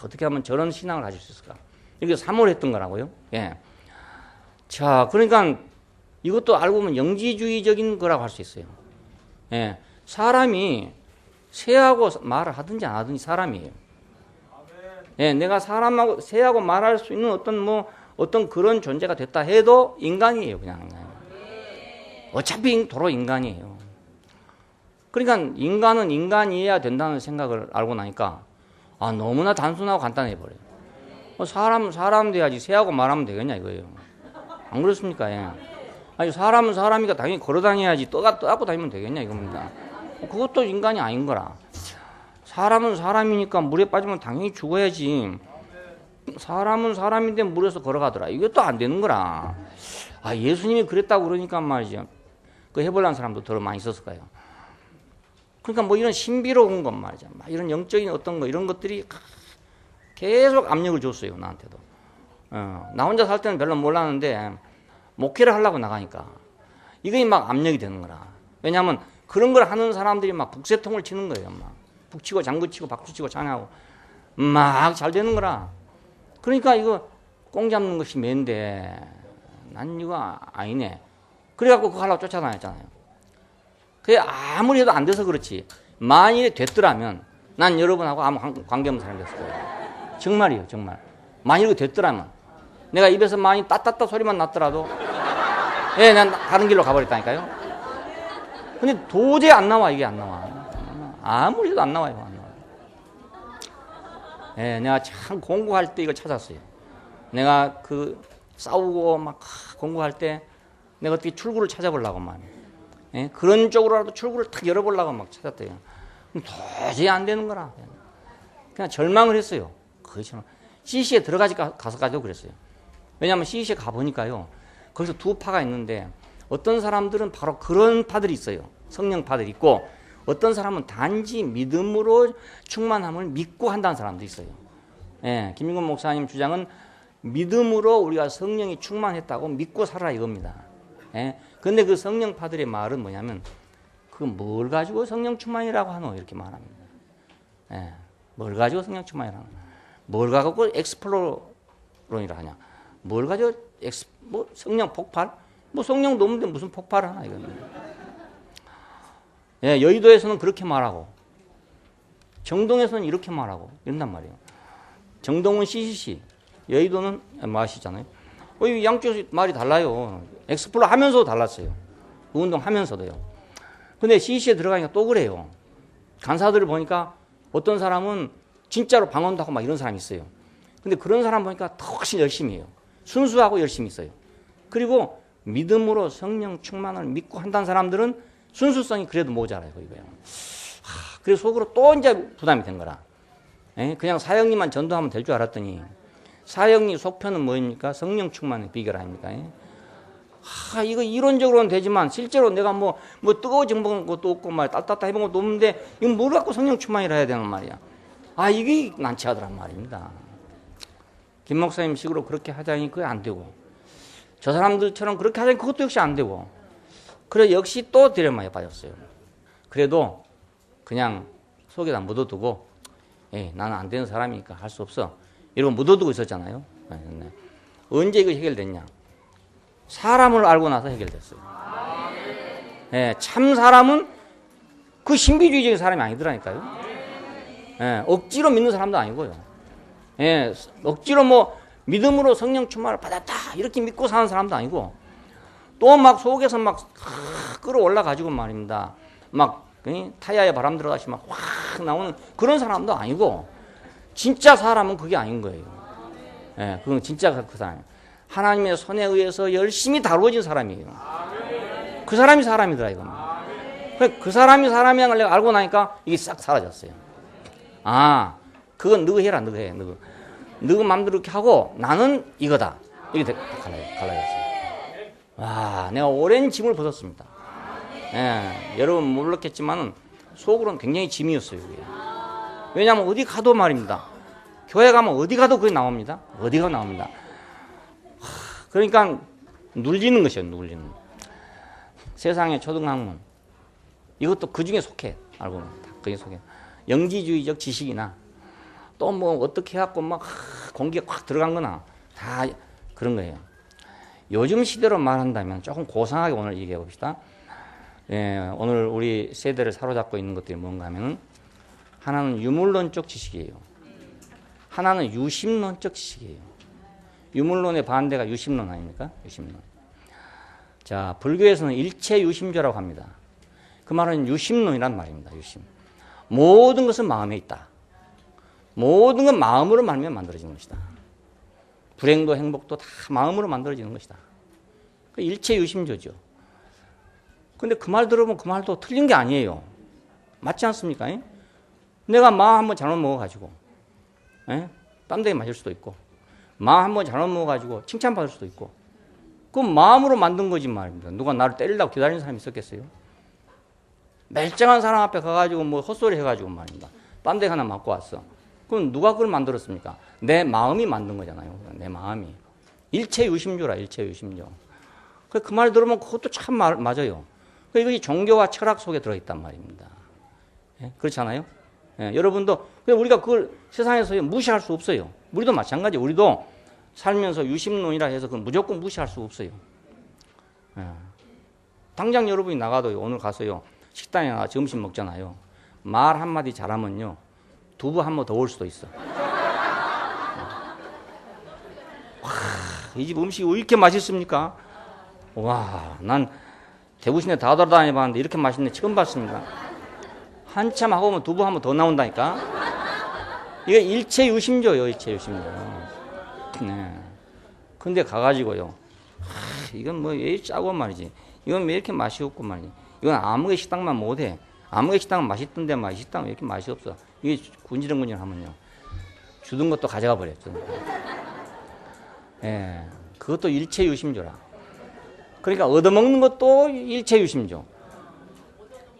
어떻게 하면 저런 신앙을 가질 수 있을까? 이게 사모를 했던 거라고요. 예. 자, 그러니까 이것도 알고 보면 영지주의적인 거라고 할 수 있어요. 예. 사람이 새하고 말을 하든지 안 하든지 사람이에요. 예, 내가 사람하고 새하고 말할 수 있는 어떤 그런 존재가 됐다 해도 인간이에요, 그냥. 어차피 도로 인간이에요. 그러니까 인간은 인간이어야 된다는 생각을 알고 나니까 너무나 단순하고 간단해 버려요. 사람 돼야지 새하고 말하면 되겠냐 이거예요. 안 그렇습니까? 예. 아니 사람은 사람이니까 당연히 걸어다녀야지 떠갖고 다니면 되겠냐 이겁니다. 그것도 인간이 아닌 거라. 사람은 사람이니까 물에 빠지면 당연히 죽어야지. 사람은 사람인데 물에서 걸어가더라. 이것도 안 되는 거라. 예수님이 그랬다고 그러니까 말이죠. 그 해보려는 사람도 더 많이 있었을 거예요. 그러니까 뭐 이런 신비로운 것 말이죠. 이런 영적인 어떤 거 이런 것들이 계속 압력을 줬어요. 나한테도. 나 혼자 살 때는 별로 몰랐는데 목회를 하려고 나가니까 이게 막 압력이 되는 거라. 왜냐하면 그런 걸 하는 사람들이 막 북새통을 치는 거예요. 막 북치고 장구치고 박수치고 찬양하고 막 잘 되는 거라. 그러니까 이거 꽁 잡는 것이 매인데 난 이거 아니네. 그래갖고 그거 하려고 쫓아다녔잖아요. 그게 아무리 해도 안 돼서 그렇지. 만일에 됐더라면 난 여러분하고 아무 관계없는 사람이 됐을 거예요. 정말이에요, 정말. 만일 됐더라면 내가 입에서 많이 따따따 소리만 났더라도 난 다른 길로 가버렸다니까요. 근데 도저히 안 나와. 이게 안 나와. 아무리 해도 안 나와요. 안 나와요. 내가 참 공부할 때 이걸 찾았어요. 내가 그 싸우고 막 공부할 때 내가 어떻게 출구를 찾아보려고 말이에요. 그런 쪽으로라도 출구를 탁 열어보려고 막 찾았대요. 도저히 안 되는 거라. 그냥 절망을 했어요. 거의 절망. CC에 가서까지도 그랬어요. 왜냐하면 CC에 가보니까요. 거기서 두 파가 있는데 어떤 사람들은 바로 그런 파들이 있어요. 성령파들이 있고 어떤 사람은 단지 믿음으로 충만함을 믿고 한다는 사람도 있어요. 김민곤 목사님 주장은 믿음으로 우리가 성령이 충만했다고 믿고 살아라 이겁니다. 그런데 그 성령파들의 말은 뭐냐면 그 뭘 가지고 성령 충만이라고 하노? 이렇게 말합니다. 예, 뭘 가지고 성령 충만이라고 하노? 뭘 가지고 엑스플로론이라 하냐? 뭘 가지고 뭐 성령 폭발? 뭐 성령 넘는데 무슨 폭발을 하나 이거는. 예, 여의도에서는 그렇게 말하고 정동에서는 이렇게 말하고 이런단 말이에요. 정동은 CCC, 여의도는 뭐 아시잖아요. 양쪽 말이 달라요. 엑스플로 하면서도 달랐어요. 그 운동하면서도요. 근데 CC에 들어가니까 또 그래요. 간사들을 보니까 어떤 사람은 진짜로 방언도 하고 막 이런 사람이 있어요. 근데 그런 사람 보니까 더 훨씬 열심히 해요. 순수하고 열심히 있어요. 그리고 믿음으로 성령 충만을 믿고 한다는 사람들은 순수성이 그래도 모자라요. 이거예요. 그래서 속으로 또 이제 부담이 된 거라. 그냥 사형님만 전도하면 될 줄 알았더니 사형님 속편은 뭐입니까? 성령 충만의 비결 아닙니까? 이거 이론적으로는 되지만 실제로 내가 뭐 뜨거워진 것도 없고 말 따뜻하게 해본 것도 없는데 이건 뭘 갖고 성령 충만이라 해야 되는 말이야. 이게 난처하더란 말입니다. 김 목사님 식으로 그렇게 하자니 그게 안 되고 저 사람들처럼 그렇게 하자니 그것도 역시 안 되고 그래 역시 또 디레마에 빠졌어요. 그래도 그냥 속에다 묻어두고 나는 안 되는 사람이니까 할 수 없어 이러고 묻어두고 있었잖아요. 언제 이거 해결됐냐? 사람을 알고 나서 해결됐어요. 참 사람은 그 신비주의적인 사람이 아니더라니까요. 억지로 믿는 사람도 아니고요. 억지로 뭐 믿음으로 성령 충만을 받았다 이렇게 믿고 사는 사람도 아니고 또 막 속에서 막 끌어올라 가지고 말입니다. 막 타이어에 바람 들어가시 막 확 나오는 그런 사람도 아니고 진짜 사람은 그게 아닌 거예요. 그건 진짜 그 사람. 하나님의 손에 의해서 열심히 다루어진 사람이에요. 그 사람이 사람이더라 이겁니다. 그 사람이 사람이란 걸 내가 알고 나니까 이게 싹 사라졌어요. 그건 너가 해라, 너가 해. 너가 마음대로 이렇게 하고 나는 이거다. 이게 갈라졌어요. 와, 내가 오랜 짐을 벗었습니다. 여러분 몰랐겠지만 속으로는 굉장히 짐이었어요. 그게. 왜냐하면 어디 가도 말입니다. 교회 가면 어디 가도 그게 나옵니다. 어디가 나옵니다. 그러니까 눌리는 것이에요. 눌리는. 세상의 초등학문 이것도 그 중에 속해. 알고 보면 다 그게 속해. 영지주의적 지식이나 또 뭐 어떻게 해갖고 막 공기가 확 들어간 거나 다 그런 거예요. 요즘 시대로 말한다면 조금 고상하게 오늘 얘기해 봅시다. 오늘 우리 세대를 사로잡고 있는 것들이 뭔가 하면은 하나는 유물론적 지식이에요. 하나는 유심론적 지식이에요. 유물론의 반대가 유심론 아닙니까? 유심론. 자, 불교에서는 일체 유심조라고 합니다. 그 말은 유심론이란 말입니다. 유심. 모든 것은 마음에 있다. 모든 건 마음으로 만들어지는 것이다. 불행도 행복도 다 마음으로 만들어지는 것이다. 일체 유심조죠. 근데 그 말 들어보면 그 말도 틀린 게 아니에요. 맞지 않습니까? 내가 마음 한번 잘못 먹어가지고 땀 되게 마실 수도 있고 마음 한번 잘못 먹어가지고 칭찬받을 수도 있고 그건 마음으로 만든 거지 말입니다. 누가 나를 때리려고 기다리는 사람이 있었겠어요? 멀쩡한 사람 앞에 가가지고 뭐 헛소리 해가지고 말입니다. 땀 되게 하나 맞고 왔어. 그럼 누가 그걸 만들었습니까? 내 마음이 만든 거잖아요. 내 마음이. 일체 유심조라, 일체 유심조. 그 말 들으면 그것도 참 맞아요. 이것이 종교와 철학 속에 들어있단 말입니다. 그렇지 않아요? 여러분도 우리가 그걸 세상에서 무시할 수 없어요. 우리도 마찬가지. 우리도 살면서 유심론이라 해서 그걸 무조건 무시할 수 없어요. 당장 여러분이 나가도 오늘 가서요 식당에 나가 점심 먹잖아요. 말 한마디 잘하면요 두부 한 번 더 올 수도 있어. 이 집 음식이 왜 이렇게 맛있습니까? 와, 난 대구시내 다 돌아다녀봤는데 이렇게 맛있네 처음 봤습니다. 한참 하고 오면 두부 한 번 더 나온다니까. 이거 일체 유심조요, 일체 유심조. 근데 가가지고요. 이건 뭐 왜 짜고 말이지. 이건 왜 이렇게 맛이 없고 말이지. 이건 아무개 식당만 못해. 아무개 식당은 맛있던데 맛이 식당은 왜 이렇게 맛이 없어. 이게 군지렁군지렁 하면요. 주던 것도 가져가 버려. 그것도 일체 유심조라. 그러니까 얻어먹는 것도 일체 유심조.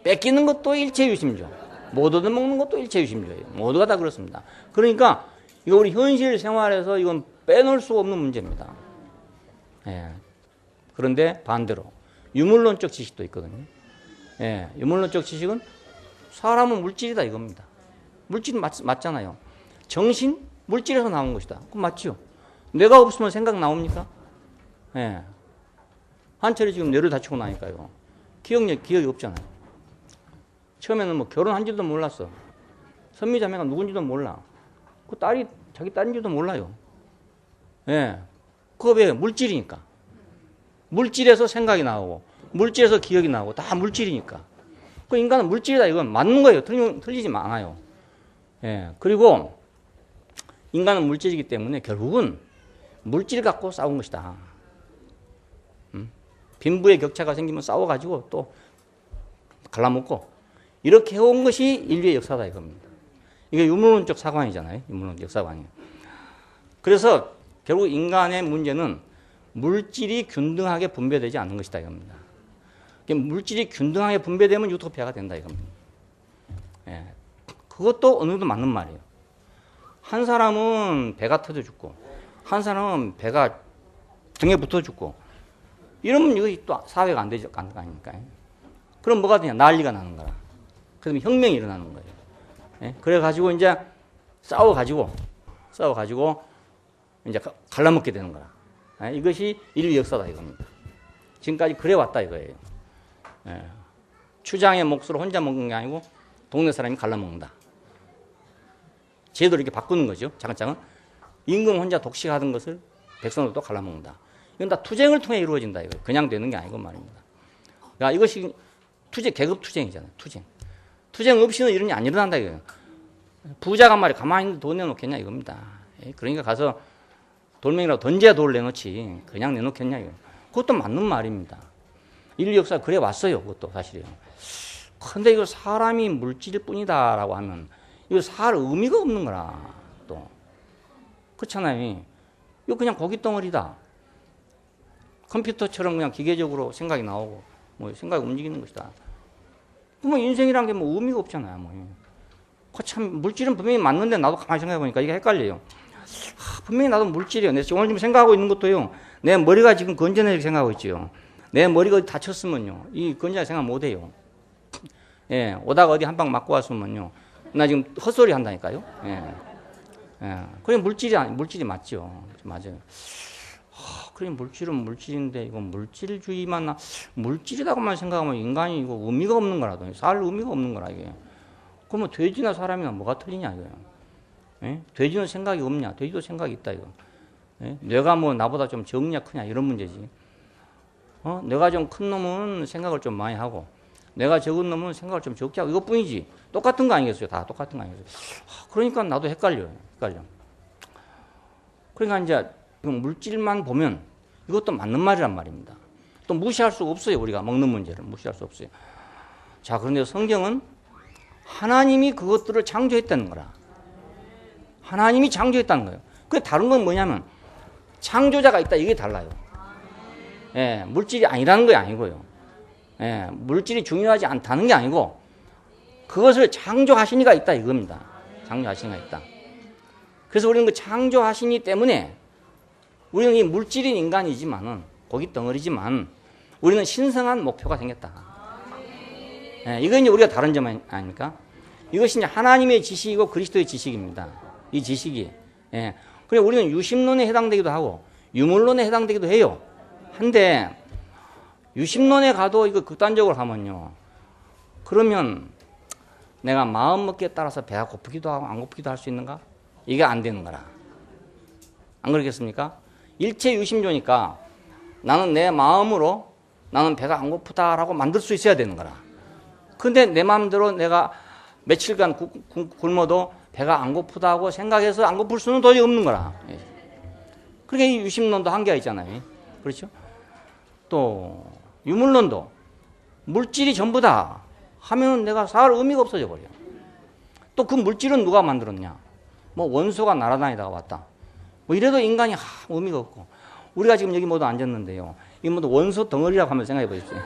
뺏기는 것도 일체 유심조. 못 얻어먹는 것도 일체 유심조예요. 모두가 다 그렇습니다. 그러니까 이거 우리 현실 생활에서 이건 빼놓을 수 없는 문제입니다. 그런데 반대로 유물론적 지식도 있거든요. 예, 유물론적 지식은 사람은 물질이다 이겁니다. 물질은 맞잖아요. 정신 물질에서 나온 것이다. 그럼 맞죠? 뇌가 없으면 생각 나옵니까? 예. 한철이 지금 뇌를 다치고 나니까요. 기억이 없잖아요. 처음에는 뭐 결혼한지도 몰랐어. 선미자매가 누군지도 몰라. 그 딸이 자기 딸인지도 몰라요. 예. 그거 왜? 물질이니까. 물질에서 생각이 나오고, 물질에서 기억이 나오고, 다 물질이니까. 그 인간은 물질이다. 이건 맞는 거예요. 틀리지 않아요. 예. 그리고 인간은 물질이기 때문에 결국은 물질 갖고 싸운 것이다. 빈부의 격차가 생기면 싸워가지고 또 갈라먹고 이렇게 해온 것이 인류의 역사다 이겁니다. 이게 유물론적 사관이잖아요. 유물론적 사관이에요. 그래서 결국 인간의 문제는 물질이 균등하게 분배되지 않는 것이다 이겁니다. 물질이 균등하게 분배되면 유토피아가 된다 이겁니다. 예. 그것도 어느 정도 맞는 말이에요. 한 사람은 배가 터져 죽고 한 사람은 배가 등에 붙어 죽고 이러면 이것이 또 사회가 안 되죠. 안 가니까요. 그럼 뭐가 되냐? 난리가 나는 거라. 그러면 혁명이 일어나는 거예요. 예? 그래가지고 이제 싸워가지고 이제 갈라먹게 되는 거라. 예? 이것이 인류 역사다 이겁니다. 지금까지 그래왔다 이거예요. 예. 추장의 몫으로 혼자 먹는 게 아니고 동네 사람이 갈라먹는다. 제도를 이렇게 바꾸는 거죠. 차근차근. 임금 혼자 독식하던 것을 백성들도 갈라먹는다. 이건 다 투쟁을 통해 이루어진다 이거예요. 그냥 되는 게 아니고 말입니다. 그러니까 이것이 계급 투쟁이잖아요. 투쟁 없이는 이런 일이 안 일어난다 이거예요. 부자가 말이야 가만히 있는데 돈 내놓겠냐 이겁니다. 그러니까 가서 돌멩이라도 던져야 돌을 내놓지 그냥 내놓겠냐 이거예요. 그것도 맞는 말입니다. 인류 역사 그래 왔어요. 그것도 사실이에요. 근데 이거 사람이 물질일 뿐이다라고 하면 이거 살 의미가 없는 거라 또 그렇잖아요. 이거 그냥 고기 덩어리다. 컴퓨터처럼 그냥 기계적으로 생각이 나오고 뭐 생각이 움직이는 것이다. 뭐 인생이란 게 뭐 의미가 없잖아요. 뭐. 참 물질은 분명히 맞는데 나도 가만히 생각해 보니까 이게 헷갈려요. 분명히 나도 물질이에요. 내가 오늘 지금 생각하고 있는 것도요. 내 머리가 지금 건전하게 생각하고 있죠. 내 머리가 어디 다쳤으면요. 이 건전하게 생각 못 해요. 예, 오다가 어디 한 방 맞고 왔으면요. 나 지금 헛소리 한다니까요. 예. 예. 그래 물질이 맞죠. 맞아요. 그래 물질은 물질인데 이거 물질주의만 물질이라고만 생각하면 인간이 이거 의미가 없는 거라도 살 의미가 없는 거라 이게. 그러면 돼지나 사람이나 뭐가 틀리냐 이거예요. 예? 돼지는 생각이 없냐? 돼지도 생각이 있다 이거. 예? 내가 뭐 나보다 좀 적냐 크냐 이런 문제지. 내가 좀 큰 놈은 생각을 좀 많이 하고 내가 적은 놈은 생각을 좀 적게 하고 이것뿐이지. 똑같은 거 아니겠어요? 다 똑같은 거 아니겠어요? 그러니까 나도 헷갈려. 그러니까 이제 물질만 보면 이것도 맞는 말이란 말입니다. 또 무시할 수 없어요. 우리가 먹는 문제를 무시할 수 없어요. 자, 그런데 성경은 하나님이 그것들을 창조했다는 거라. 하나님이 창조했다는 거예요. 그 다른 건 뭐냐면 창조자가 있다 이게 달라요. 예, 물질이 아니라는 게 아니고요. 예, 물질이 중요하지 않다는 게 아니고 그것을 창조하신 이가 있다 이겁니다. 창조하신 이가 있다. 그래서 우리는 그 창조하신 이 때문에 우리는 이 물질인 인간이지만은 고기 덩어리지만 우리는 신성한 목표가 생겼다. 예, 이건 이제 우리가 다른 점 아닙니까? 이것이 이제 하나님의 지식이고 그리스도의 지식입니다. 이 지식이. 예. 그래 우리는 유심론에 해당되기도 하고 유물론에 해당되기도 해요. 한데 유심론에 가도 이거 극단적으로 하면요. 그러면 내가 마음먹기에 따라서 배가 고프기도 하고 안 고프기도 할 수 있는가? 이게 안 되는 거라. 안 그렇겠습니까? 일체 유심조니까 나는 내 마음으로 나는 배가 안 고프다라고 만들 수 있어야 되는 거라. 근데 내 마음대로 내가 며칠간 굶어도 배가 안 고프다고 생각해서 안 고플 수는 도저히 없는 거라. 그러니까 이 유심론도 한계가 있잖아요. 그렇죠? 또 유물론도 물질이 전부다 하면 내가 살 의미가 없어져 버려. 또 그 물질은 누가 만들었냐? 뭐 원소가 날아다니다가 왔다. 뭐 이래도 인간이 의미가 없고 우리가 지금 여기 모두 앉았는데요. 이 모두 원소 덩어리라고 한번 생각해 보십시오.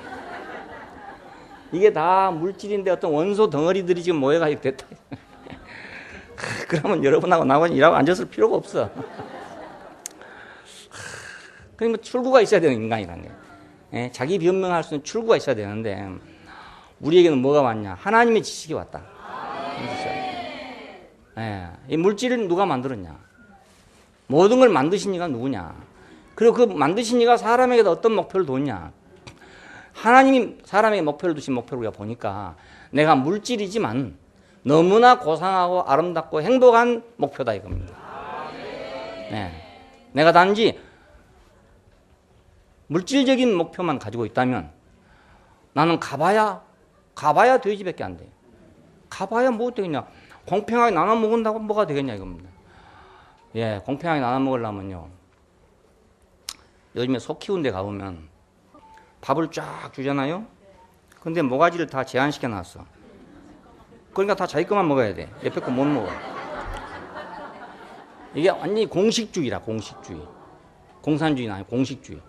이게 다 물질인데 어떤 원소 덩어리들이 지금 모여가지고 됐다. 그러면 여러분하고 나하고 일하고 앉았을 필요가 없어. 그러니까 출구가 있어야 되는 인간이라는 게. 예, 자기 변명할 수 있는 출구가 있어야 되는데 우리에게는 뭐가 왔냐? 하나님의 지식이 왔다. 예, 이 물질을 누가 만들었냐? 모든 걸 만드신 이가 누구냐? 그리고 그 만드신 이가 사람에게 어떤 목표를 뒀냐? 하나님이 사람에게 목표를 두신 목표를 우리가 보니까 내가 물질이지만 너무나 고상하고 아름답고 행복한 목표다 이겁니다. 네. 내가 단지 물질적인 목표만 가지고 있다면 나는 가봐야 돼지밖에 안 돼요. 가봐야 뭐 되겠냐? 공평하게 나눠 먹는다고 뭐가 되겠냐 이겁니다. 예, 공평하게 나눠 먹으려면요. 요즘에 소 키우는 데 가보면 밥을 쫙 주잖아요. 근데 모가지를 다 제한시켜 놨어. 그러니까 다 자기 것만 먹어야 돼. 옆에 거 못 먹어. 이게 완전히 공식주의라, 공식주의. 공산주의는 아니고 공식주의.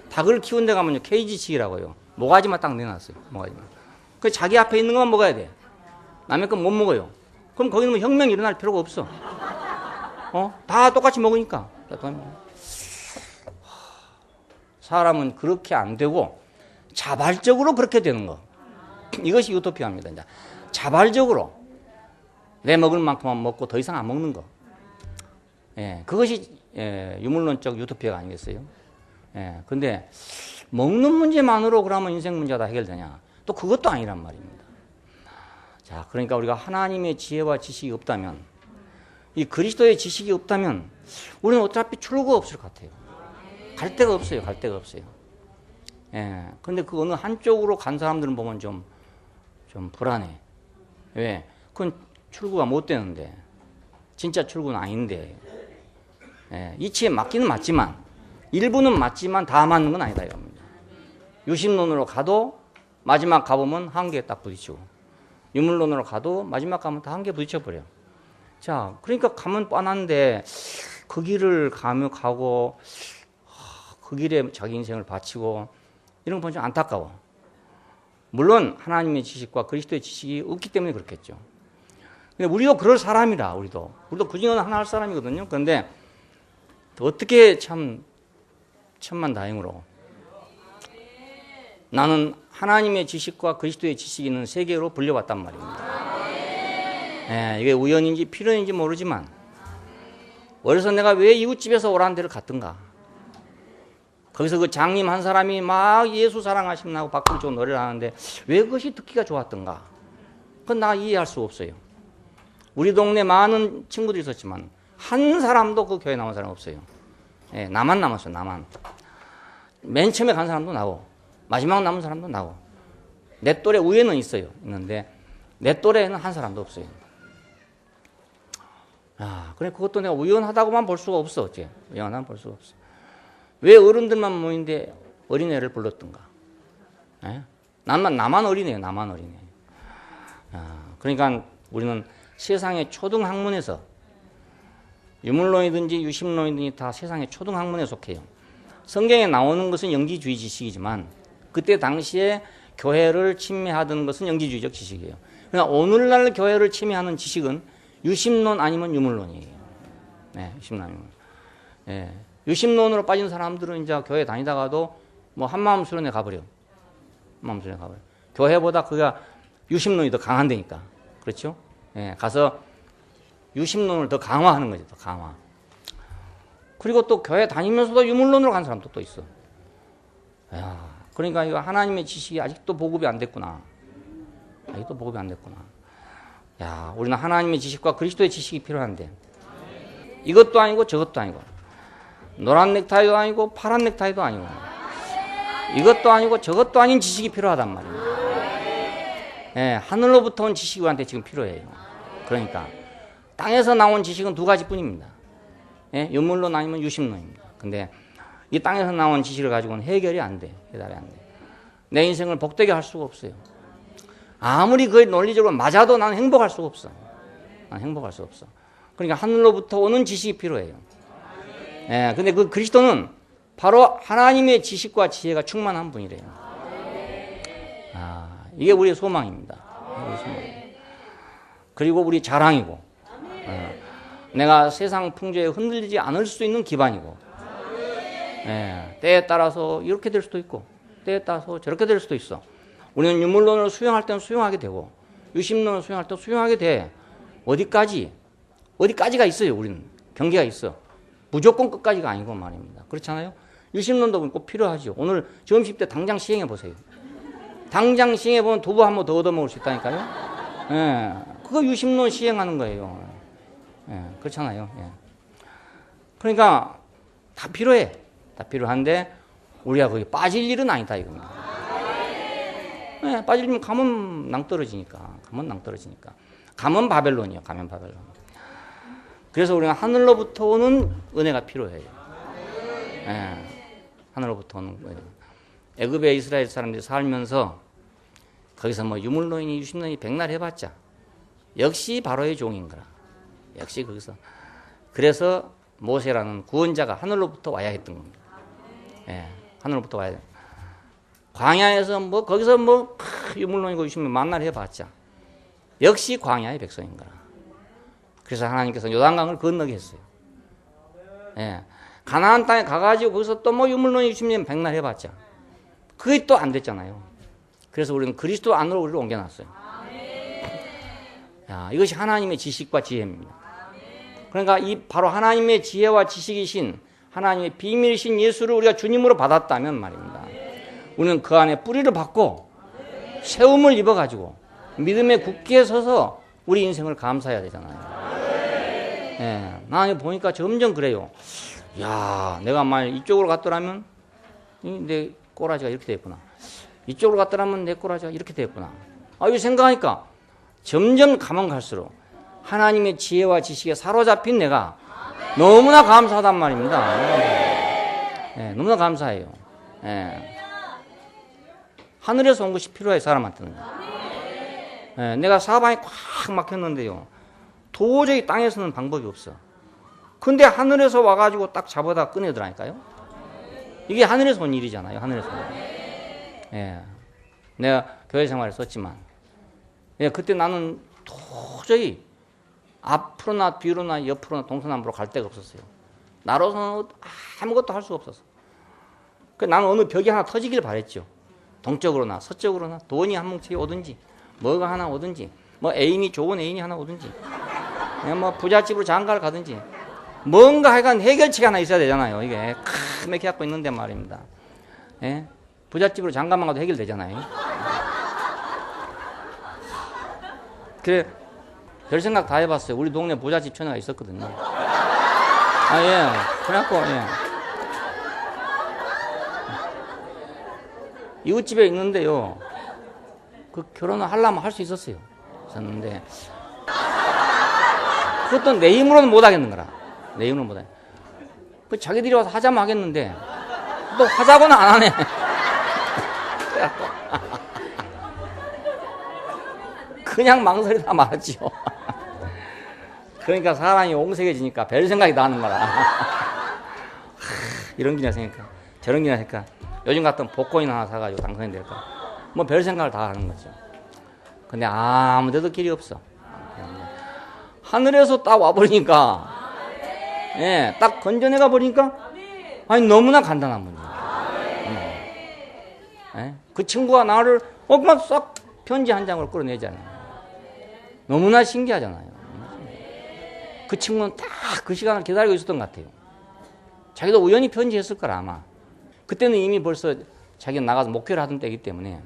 닭을 키우는 데 가면요, 케이지식이라고요. 모가지만 딱 내놨어요. 모가지만. 그 자기 앞에 있는 것만 먹어야 돼. 남의 건 못 먹어요. 그럼 거기는 뭐 혁명이 일어날 필요가 없어. 다 똑같이 먹으니까. 사람은 그렇게 안 되고 자발적으로 그렇게 되는 거. 이것이 유토피아입니다. 이제. 자발적으로 내 먹을 만큼만 먹고 더 이상 안 먹는 거. 예, 그것이 유물론적 유토피아가 아니겠어요? 예, 근데 먹는 문제만으로 그러면 인생 문제가 다 해결되냐? 또 그것도 아니란 말입니다. 자, 그러니까 우리가 하나님의 지혜와 지식이 없다면, 이 그리스도의 지식이 없다면 우리는 어차피 출구가 없을 것 같아요. 갈 데가 없어요. 갈 데가 없어요. 예, 근데 그 어느 한쪽으로 간 사람들은 보면 좀 불안해. 왜? 그건 출구가 못 되는데, 진짜 출구는 아닌데. 예, 이치에 맞기는 맞지만, 일부는 맞지만 다 맞는 건 아니다 이겁니다. 유심론으로 가도 마지막 가보면 한계에 딱 부딪히고, 유물론으로 가도 마지막 가면 다 한계에 부딪혀버려. 자, 그러니까 가면 뻔한데 그 길을 가고 그 길에 자기 인생을 바치고 이런 건 보면 좀 안타까워. 물론 하나님의 지식과 그리스도의 지식이 없기 때문에 그렇겠죠. 근데 우리도 그럴 사람이라, 우리도 그중에 하나 할 사람이거든요. 그런데 어떻게 참 천만다행으로 나는 하나님의 지식과 그리스도의 지식이 있는 세계로 불려왔단 말입니다. 예, 이게 우연인지 필연인지 모르지만 어려서 내가 왜 이웃집에서 오라는 데를 갔던가. 거기서 그 장님 한 사람이 막 예수 사랑하신다고 밖으로 좀 노래를 하는데 왜 그것이 듣기가 좋았던가. 그건 나 이해할 수 없어요. 우리 동네 많은 친구들이 있었지만 한 사람도 그 교회 나온 사람 없어요. 예, 나만 남았어요. 나만. 맨 처음에 간 사람도 나고 마지막 남은 사람도 나고 내 또래 위에는 있는데 내 또래에는 한 사람도 없어요. 그래 그것도 내가 우연하다고만 볼 수가 없어. 어째 우연하다고 볼 수가 없어. 왜 어른들만 모이는데 어린애를 불렀던가? 예? 나만 어린애예요. 나만 어린애. 그러니까 우리는 세상의 초등학문에서 유물론이든지 유심론이든지 다 세상의 초등학문에 속해요. 성경에 나오는 것은 영지주의 지식이지만 그때 당시에 교회를 침해하던 것은 영지주의적 지식이에요. 그러나 오늘날 교회를 침해하는 지식은 유심론 아니면 유물론이에요. 네, 유심론. 예. 유심론으로 빠진 사람들은 이제 교회 다니다가도 뭐 한마음 수련회 가버려. 한마음 수련회 가버려. 교회보다 그가 유심론이 더 강한다니까. 그렇죠? 예, 가서 유심론을 더 강화하는 거죠. 더 강화. 그리고 또 교회 다니면서도 유물론으로 간 사람도 또 있어. 야, 그러니까 이거 하나님의 지식이 아직도 보급이 안 됐구나. 아직도 보급이 안 됐구나. 야, 우리는 하나님의 지식과 그리스도의 지식이 필요한데 이것도 아니고 저것도 아니고 노란 넥타이도 아니고 파란 넥타이도 아니고 이것도 아니고 저것도 아닌 지식이 필요하단 말이에요. 예, 하늘로부터 온 지식이 우리한테 지금 필요해요. 그러니까 땅에서 나온 지식은 두 가지뿐입니다. 예, 유물론 아니면 유심론입니다. 근데 이 땅에서 나온 지식을 가지고는 해결이 안 돼. 해결이 안 돼. 내 인생을 복되게 할 수가 없어요. 아무리 그게 논리적으로 맞아도 나는 행복할 수가 없어. 나는 행복할 수 없어. 그러니까 하늘로부터 오는 지식이 필요해요. 예, 근데 그 그리스도는 바로 하나님의 지식과 지혜가 충만한 분이래요. 이게 우리의 소망입니다. 우리의 소망입니다. 그리고 우리 자랑이고, 내가 세상 풍조에 흔들리지 않을 수 있는 기반이고, 예, 때에 따라서 이렇게 될 수도 있고, 때에 따라서 저렇게 될 수도 있어. 우리는 유물론을 수용할 때는 수용하게 되고 유심론을 수용할 때는 수용하게 돼. 어디까지가 있어요. 우리는 경계가 있어. 무조건 끝까지가 아니고 말입니다. 그렇잖아요. 유심론도 꼭 필요하죠. 오늘 점심 때 당장 시행해 보세요. 당장 시행해 보면 두부 한 번 더 얻어먹을 수 있다니까요. 예, 그거 유심론 시행하는 거예요. 예, 그렇잖아요. 예. 그러니까 다 필요해. 다 필요한데 우리가 거기 빠질 일은 아니다 이겁니다. 예, 빠지면 가면 낭떨어지니까. 가면 바벨론이요. 가면 바벨론. 그래서 우리가 하늘로부터 오는 은혜가 필요해요. 예, 하늘로부터 오는 은혜. 애굽의 이스라엘 사람들이 살면서 거기서 뭐 유물론이니 유심론이 백날 해봤자 역시 바로의 종인 거라. 역시 거기서. 그래서 모세라는 구원자가 하늘로부터 와야 했던 겁니다. 예, 하늘로부터 와야 돼. 광야에서 뭐 거기서 뭐 유물론이고 유심론 만날 해봤자 역시 광야의 백성인 거라. 그래서 하나님께서 요단강을 건너게 했어요. 예, 가나안 땅에 가가지고 거기서 또 뭐 유물론이 유심론 백날 해봤자 그게 또 안 됐잖아요. 그래서 우리는 그리스도 안으로 우리를 옮겨놨어요. 야, 이것이 하나님의 지식과 지혜입니다. 그러니까 이 바로 하나님의 지혜와 지식이신 하나님의 비밀이신 예수를 우리가 주님으로 받았다면 말입니다. 우리는 그 안에 뿌리를 받고 세움을 입어가지고 믿음에 굳게 서서 우리 인생을 감사해야 되잖아요. 예, 나는 보니까 점점 그래요. 야, 내가 만약 이쪽으로 갔더라면 내 꼬라지가 이렇게 됐구나. 이쪽으로 갔더라면 내 꼬라지가 이렇게 됐구나. 이거 생각하니까 점점 가면 갈수록 하나님의 지혜와 지식에 사로잡힌 내가 너무나 감사하단 말입니다. 예, 너무나 감사해요. 예. 하늘에서 온 것이 필요해 사람한테는. 예, 내가 사방이 꽉 막혔는데요. 도저히 땅에서는 방법이 없어. 근데 하늘에서 와가지고 딱 잡아다 꺼내더라니까요. 이게 하늘에서 온 일이잖아요. 하늘에서. 예. 내가 교회 생활을 썼지만, 예, 그때 나는 도저히 앞으로나 뒤로나 옆으로나 동서남북으로 갈 데가 없었어요. 나로서는 아무것도 할 수가 없었어. 나는 어느 벽이 하나 터지길 바랬죠. 동쪽으로나 서쪽으로나 돈이 한 뭉치 오든지, 뭐가 하나 오든지, 뭐 애인이 좋은 애인이 하나 오든지, 그냥 뭐 부잣집으로 장가를 가든지, 뭔가 하여간 해결책이 하나 있어야 되잖아요. 이게 크게 갖고 있는데 말입니다. 예? 부잣집으로 장가만 가도 해결되잖아요. 그래, 별 생각 다 해봤어요. 우리 동네 부잣집 처녀가 있었거든요. 예. 그래갖고, 예. 이웃집에 있는데요. 그 결혼을 하려면 할 수 있었어요. 있었는데. 그것도 내 힘으로는 못 하겠는 거라. 내 힘으로는 못 해. 그 자기들이 와서 하자면 하겠는데, 또 하자고는 안 하네. 그냥 망설이다 말았죠. 그러니까 사람이 옹색해지니까 별 생각이 나는 거라. 이런 기나 생각하, 저런 기나 생각하. 요즘 같은 복권이나 하나 사가지고 당선이 될까. 뭐 별 생각을 다 하는 거죠. 근데 아무 데도 길이 없어. 하늘에서 딱 와버리니까, 예, 딱 건져내가 버리니까, 아니, 너무나 간단한 문제예요. 예? 그 친구가 나를, 그만 싹 편지 한 장을 끌어내잖아요. 너무나 신기하잖아요. 그 친구는 딱 그 시간을 기다리고 있었던 것 같아요. 자기도 우연히 편지했을 거라 아마. 그때는 이미 벌써 자기가 나가서 목회를 하던 때이기 때문에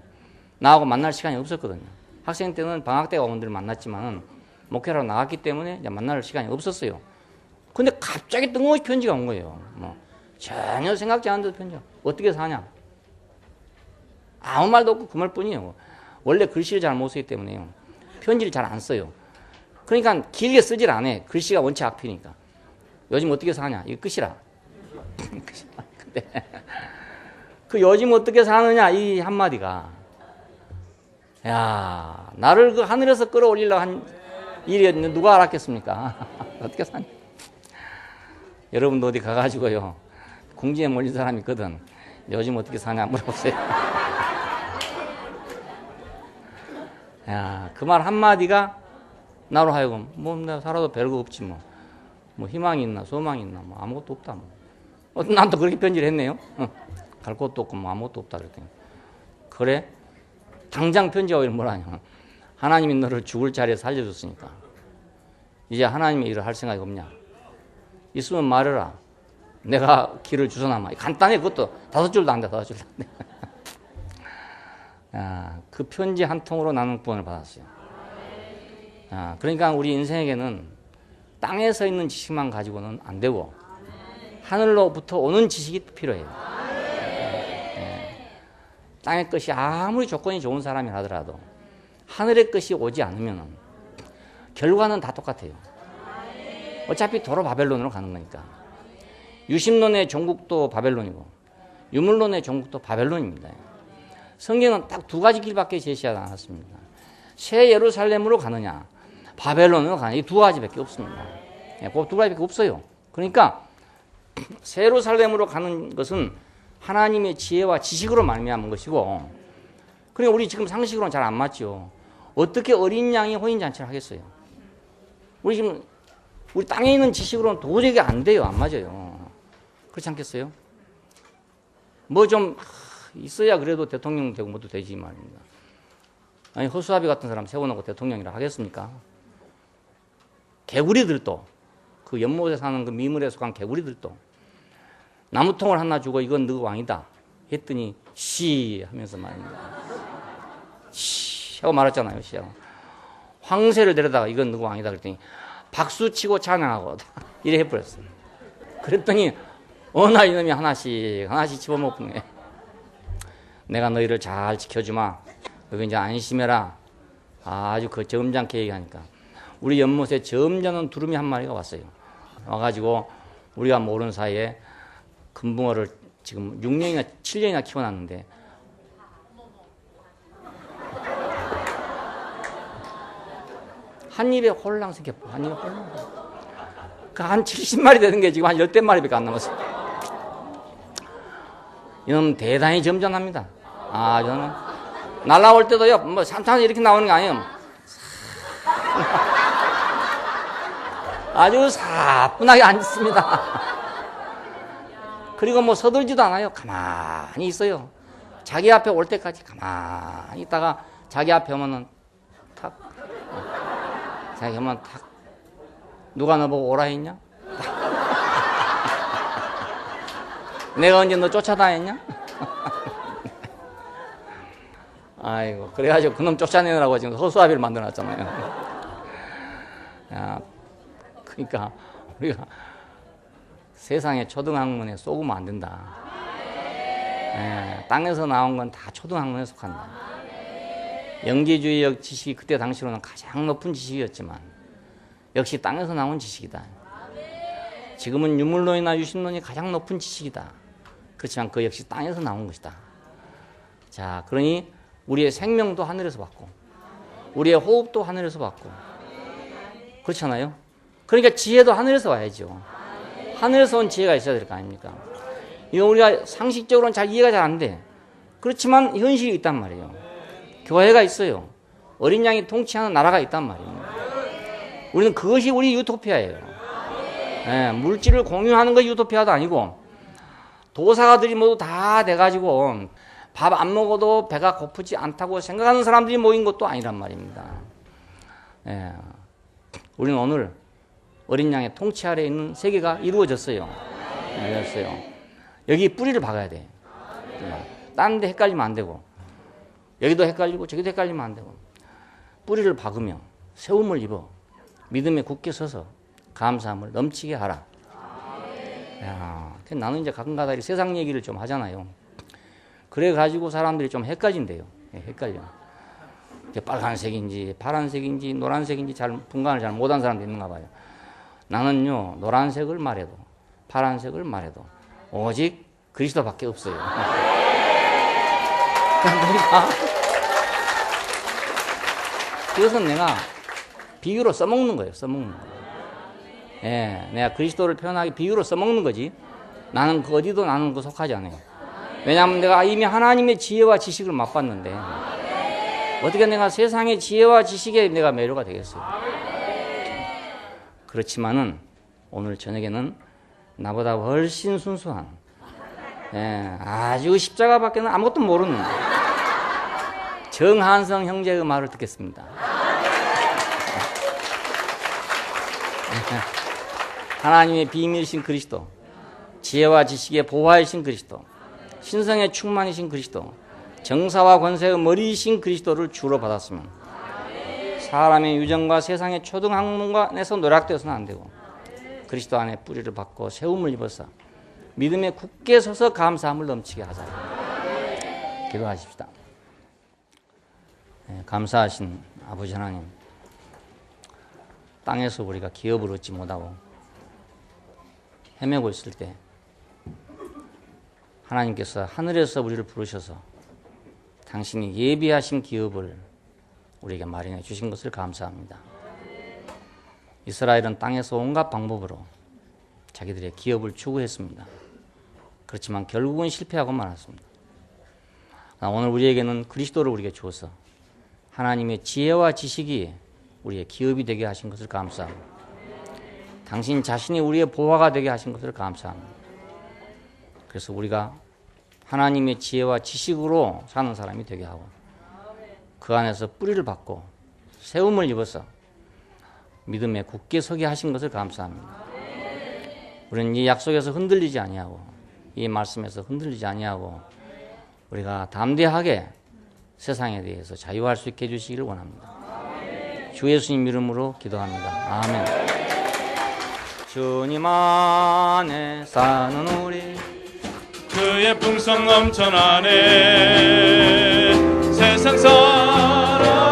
나하고 만날 시간이 없었거든요. 학생 때는 방학 때 어머니를 만났지만은 목회를 하러 나갔기 때문에 이제 만날 시간이 없었어요. 근데 갑자기 뜬금없이 편지가 온 거예요. 뭐 전혀 생각지 않은 편지가. 어떻게 사냐? 아무 말도 없고 그 말뿐이에요. 원래 글씨를 잘 못 쓰기 때문에요. 편지를 잘 안 써요. 그러니까 길게 쓰질 않아. 글씨가 원체 악피니까. 요즘 어떻게 사냐? 이거 끝이라. 근데 그 요즘 어떻게 사느냐 이 한마디가, 야, 나를 그 하늘에서 끌어올리려고 한 일이었는데 누가 알았겠습니까? 어떻게 사냐? 여러분도 어디 가가지고요, 궁지에 몰린 사람이 있거든. 요즘 어떻게 사냐 물어보세요. 야, 그 말 한마디가 나로 하여금 뭐 내가 살아도 별거 없지 뭐 희망이 있나 소망이 있나 뭐 아무것도 없다 뭐. 난 또 그렇게 편지를 했네요. 갈 곳도 없고 뭐 아무것도 없다 그랬더니, 그래? 당장 편지가 오히려 뭐라냐. 하나님이 너를 죽을 자리에 살려줬으니까 이제 하나님의 일을 할 생각이 없냐. 있으면 말해라. 내가 길을 주선하마. 간단해. 그것도 5줄도 안 돼. 5줄도 안 돼. 그 편지 한 통으로 나는 구원을 받았어요. 그러니까 우리 인생에게는 땅에 서 있는 지식만 가지고는 안 되고 하늘로부터 오는 지식이 필요해요. 땅의 것이 아무리 조건이 좋은 사람이 하더라도 하늘의 것이 오지 않으면 결과는 다 똑같아요. 어차피 도로 바벨론으로 가는 거니까. 유심론의 종국도 바벨론이고 유물론의 종국도 바벨론입니다. 성경은 딱 2가지 길밖에 제시하지 않았습니다. 새 예루살렘으로 가느냐 바벨론으로 가느냐 이 2가지밖에 없습니다. 그 2가지밖에 없어요. 그러니까 새 예루살렘으로 가는 것은 하나님의 지혜와 지식으로 말미암은 것이고, 그러니까 우리 지금 상식으로는 잘 안 맞죠. 어떻게 어린 양이 혼인잔치를 하겠어요? 우리 땅에 있는 지식으로는 도저히 안 돼요. 안 맞아요. 그렇지 않겠어요? 뭐 좀 있어야 그래도 대통령 되고 뭐도 되지 말입니다. 아니 허수아비 같은 사람 세워놓고 대통령이라 하겠습니까? 개구리들도 그 연못에 사는 그 미물에 속한 개구리들도 나무통을 하나 주고 이건 너 왕이다 했더니 씨 하면서 말입니다. 씨 하고 말았잖아요. 씨 하고. 황새를 데려다가 이건 너 왕이다 그랬더니 박수치고 찬양하고 이래 해버렸어요. 그랬더니 어느 날 이놈이 하나씩 집어먹네. 내가 너희를 잘 지켜주마. 여기 이제 안심해라. 아주 그 점잖게 얘기하니까 우리 연못에 점잖은 두루미 한 마리가 왔어요. 와가지고 우리가 모르는 사이에 금붕어를 지금 6년이나 7년이나 키워놨는데 한 입에 홀랑 생겼고 한 입에 홀랑. 한 70마리 되는 게 지금 한 10대마리밖에 안 남았어요. 이놈 대단히 점잖합니다. 저는 날라올 때도요, 뭐 산탄이 이렇게 나오는 게 아니에요. 아주 사뿐하게 앉습니다. 그리고 뭐 서들지도 않아요. 가만히 있어요. 자기 앞에 올 때까지 가만히 있다가 자기 앞에 오면은 탁. 자기 오면 탁. 누가 너보고 오라 했냐? 내가 언제 너 쫓아다녔냐? 아이고, 그래가지고 그놈 쫓아내느라고 지금 허수아비를 만들어놨잖아요. 그러니까 우리가 세상에 초등학문에 쏘으면 안 된다. 땅에서 나온 건 다 초등학문에 속한다. 영지주의적 지식이 그때 당시로는 가장 높은 지식이었지만 역시 땅에서 나온 지식이다. 지금은 유물론이나 유심론이 가장 높은 지식이다. 그렇지만 그 역시 땅에서 나온 것이다. 자, 그러니 우리의 생명도 하늘에서 받고 우리의 호흡도 하늘에서 받고 그렇잖아요. 그러니까 지혜도 하늘에서 와야죠. 하늘에서 온 지혜가 있어야 될 거 아닙니까? 이거 우리가 상식적으로는 잘 이해가 잘 안 돼. 그렇지만 현실이 있단 말이에요. 교회가 있어요. 어린 양이 통치하는 나라가 있단 말이에요. 우리는 그것이 우리 유토피아예요. 물질을 공유하는 것이 유토피아도 아니고 도사가들이 모두 다 돼가지고 밥 안 먹어도 배가 고프지 않다고 생각하는 사람들이 모인 것도 아니란 말입니다. 우리는 오늘 어린 양의 통치 아래에 있는 세계가 이루어졌어요. 여기 뿌리를 박아야 돼. 다른 데 헷갈리면 안 되고 여기도 헷갈리고 저기도 헷갈리면 안 되고 뿌리를 박으며 세움을 입어 믿음에 굳게 서서 감사함을 넘치게 하라. 나는 이제 가끔가다 세상 얘기를 좀 하잖아요. 그래가지고 사람들이 좀 헷갈린대요. 헷갈려. 빨간색인지 파란색인지 노란색인지 분간을 잘 못한 사람도 있는가 봐요. 나는요 노란색을 말해도 파란색을 말해도 오직 그리스도밖에 없어요. 그러니까 그것은 내가 비유로 써먹는 거예요. 써먹는 거예요. 내가 그리스도를 표현하기 비유로 써먹는 거지 나는 그 어디도 나는 그 속하지 않아요. 왜냐하면 내가 이미 하나님의 지혜와 지식을 맛봤는데 어떻게 내가 세상의 지혜와 지식에 내가 매료가 되겠어요. 그렇지만은 오늘 저녁에는 나보다 훨씬 순수한 아주 십자가밖에는 아무것도 모르는 정한성 형제의 말을 듣겠습니다. 하나님의 비밀이신 그리스도, 지혜와 지식의 보화이신 그리스도, 신성의 충만이신 그리스도, 정사와 권세의 머리이신 그리스도를 주로 받았으면 사람의 유정과 세상의 초등학문관에서 노략되어서는 안 되고 그리스도 안에 뿌리를 받고 세움을 입어서 믿음에 굳게 서서 감사함을 넘치게 하자. 기도하십시다. 감사하신 아버지 하나님, 땅에서 우리가 기업을 얻지 못하고 헤매고 있을 때 하나님께서 하늘에서 우리를 부르셔서 당신이 예비하신 기업을 우리에게 마련해 주신 것을 감사합니다. 이스라엘은 땅에서 온갖 방법으로 자기들의 기업을 추구했습니다. 그렇지만 결국은 실패하고 말았습니다. 오늘 우리에게는 그리스도를 우리에게 주어서 하나님의 지혜와 지식이 우리의 기업이 되게 하신 것을 감사합니다. 당신 자신이 우리의 보화가 되게 하신 것을 감사합니다. 그래서 우리가 하나님의 지혜와 지식으로 사는 사람이 되게 하고 그 안에서 뿌리를 받고 세움을 입어서 믿음에 굳게 서게 하신 것을 감사합니다. 우리는 이 약속에서 흔들리지 아니하고 이 말씀에서 흔들리지 아니하고 우리가 담대하게 세상에 대해서 자유할 수 있게 해주시기를 원합니다. 주 예수님 이름으로 기도합니다. 아멘. 주님 안에 사는 우리 그의 풍성 넘쳐나네 세상 사람